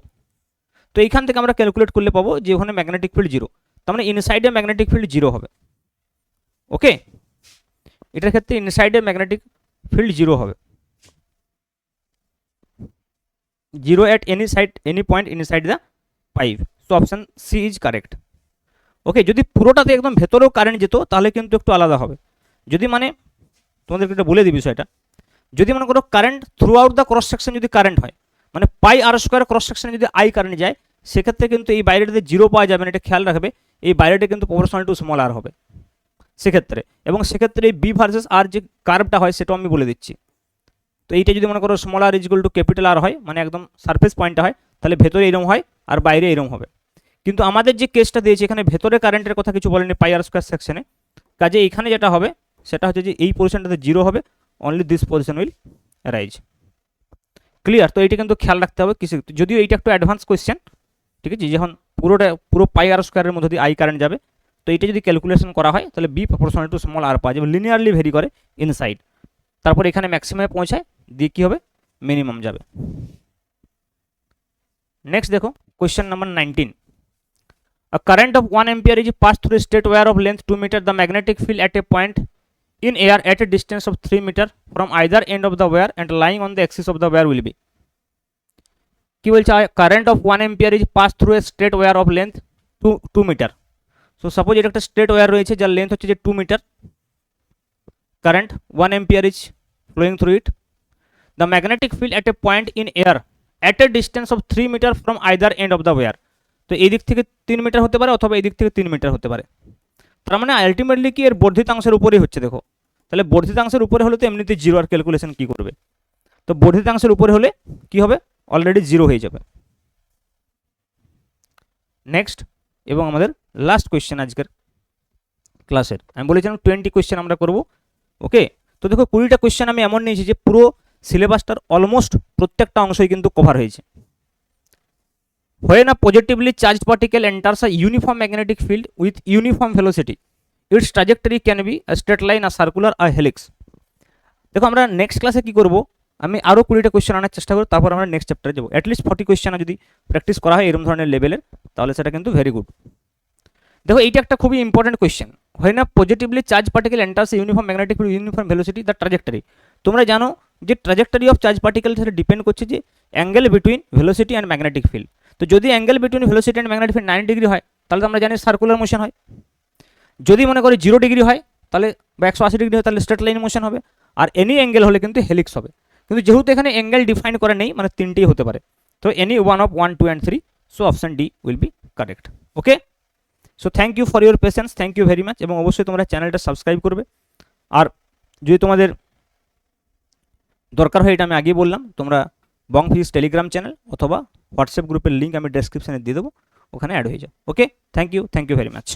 তো এইখান থেকে আমরা ক্যালকুলেট করলে পাবো যে ওখানে ম্যাগনেটিক ফিল্ড 0, তার মানে ইনসাইডে ম্যাগনেটিক ফিল্ড 0 হবে। ওকে, এটার ক্ষেত্রে ইনসাইডে ম্যাগনেটিক ফিল্ড 0 হবে, 0 at any point inside the pipe, so option C is correct. ওকে, যদি পুরোটাতে একদম ভেতরেও কারেন্ট যেত তাহলে কিন্তু একটু আলাদা হবে। যদি মানে তোমাদেরকে একটা বলে দিই বিষয়টা, যদি মনে করো current through out the cross section যদি কারেন্ট হয়, মানে πr² ক্রস সেকশনে যদি আই কারেন্ট যায়, সেক্ষেত্রে কিন্তু এই বাইরেটাতে 0 পাওয়া যাবে না, এটা খেয়াল রাখবে, এই বাইরেটা কিন্তু প্রপোর্শনাল টু স্মল আর হবে সেক্ষেত্রে, এবং সেক্ষেত্রে এই বি ভার্সেস আর যে কার্ভটা হয় সেটাও আমি বলে দিচ্ছি। তো এইটা যদি মনে করো স্মল আর ইজিক্যাল টু ক্যাপিটাল আর হয়, মানে একদম সারফেস পয়েন্টটা হয়, তাহলে ভেতরে এরকম হয় আর বাইরে এরকম হবে। কিন্তু আমাদের যে কেসটা দিয়েছে এখানে ভেতরে কারেন্টের কথা কিছু বলেনি পাই আর স্কোয়ার সেকশনে, কাজে এখানে যেটা হবে সেটা হচ্ছে যে এই পজিশনটাতে 0 হবে, only this position will rise. Clear? তো এইটা কিন্তু খেয়াল রাখতে হবে কিছু, যদিও এইটা একটু অ্যাডভান্স কোয়েশ্চেন, ঠিক আছে, যখন পুরো পাই আর স্কোয়ারের মধ্যে দিয়ে আই কারেন্ট যাবে, তো এইটা যদি ক্যালকুলেশন করা হয় তাহলে বি প্রপোর্শনাল টু স্মল আর পাওয়া যাবে, লিনিয়ারলি ভেরি করে ইনসাইড, তারপর এখানে ম্যাক্সিমামে পৌঁছায়, দিয়ে কী হবে মিনিমাম যাবে। নেক্সট দেখো question number 19, a current of 1 ampere is passed through a straight wire of length 2 meter. The magnetic field at a point in air at a distance of 3 meter from either end of the wire and lying on the axis of the wire will be, কি বলছে, current of 1 ampere is passed through a straight wire of length 2 meter. So suppose এটা একটা straight wire রয়েছে যার length হচ্ছে যে 2 metre, current 1 ampere is flowing through it. The magnetic field at a point in air at a distance of 3 meter from either end of the wire. তো এই দিক থেকে 3 মিটার হতে পারে অথবা এই দিক থেকে 3 মিটার হতে পারে, তার মানে আলটিমেটলি কি এর বর্ধিতাংশের উপরেই হচ্ছে। দেখো তাহলে বর্ধিতাংশের উপরে হলে তো এমনিতে 0, আর ক্যালকুলেশন কি করবে, তো বর্ধিতাংশের উপরে হলে কি হবে, অলরেডি 0 হয়ে যাবে। নেক্সট এবং আমাদের লাস্ট কোয়েশ্চেন আজকের ক্লাসের, আমি বলেছিলাম 20 কোয়েশ্চেন আমরা করব, ওকে। তো দেখো 20টা কোয়েশ্চেন আমি এমন নিয়েছি যে পুরো সিলেবাসটার অলমোস্ট প্রত্যেকটা অংশই কিন্তু কভার হয়েছে। When a positively charged particle enters a uniform magnetic field with uniform velocity, its trajectory can be a straight line, a circular, a helix. দেখো আমরা নেক্সট ক্লাসে কি করব, আমি আরও 20টা কোয়েশ্চেন আনার চেষ্টা করব, তারপর আমরা নেক্সট চ্যাপ্টারে যাবো। অ্যাটলিস্ট 40 কোয়েশ্চেন যদি প্র্যাকটিস করা হয় এরকম ধরনের লেভেলের, তাহলে সেটা কিন্তু ভেরি গুড। দেখো এইটা একটা খুবই ইম্পর্টেন্ট কোয়েশ্চেন, হয় না positively charge particle enters uniform magnetic field uniform velocity the trajectory. তোমরা জানো যে ট্রাজেক্টরি অফ চার্জ পার্টিকেল সেটা ডিপেন্ড করছে যে angle between velocity and magnetic field. তো যদি angle between velocity and magnetic field 90 degree হয় তাহলে তো আমরা জানি সার্কুলার মোশন হয়, যদি মনে করি 0 ডিগ্রি হয় তাহলে বা 180 ডিগ্রি হয় তাহলে স্ট্রেট লাইন মোশন হবে, আর এনি অ্যাঙ্গেল হলে কিন্তু হেলিক্স হবে। কিন্তু যেহেতু এখানে অ্যাঙ্গেল ডিফাইন করা নেই, মানে 3টেই হতে পারে, তো any one of 1, 2 and 3, so option D will be correct. Okay, so thank you for your patience, thank you very much, এবং অবশ্যই তোমরা চ্যানেলটা সাবস্ক্রাইব করবে। আর যদি তোমাদের দরকার হয়, এটা আমি আগেই বললাম, তোমরা বং ফিজ টেলিগ্রাম চ্যানেল অথবা হোয়াটসঅ্যাপ গ্রুপের লিঙ্ক আমি ডেসক্রিপশানে দিয়ে দেবো, ওখানে অ্যাড হয়ে যাও। ওকে, থ্যাংক ইউ ভেরি মাচ।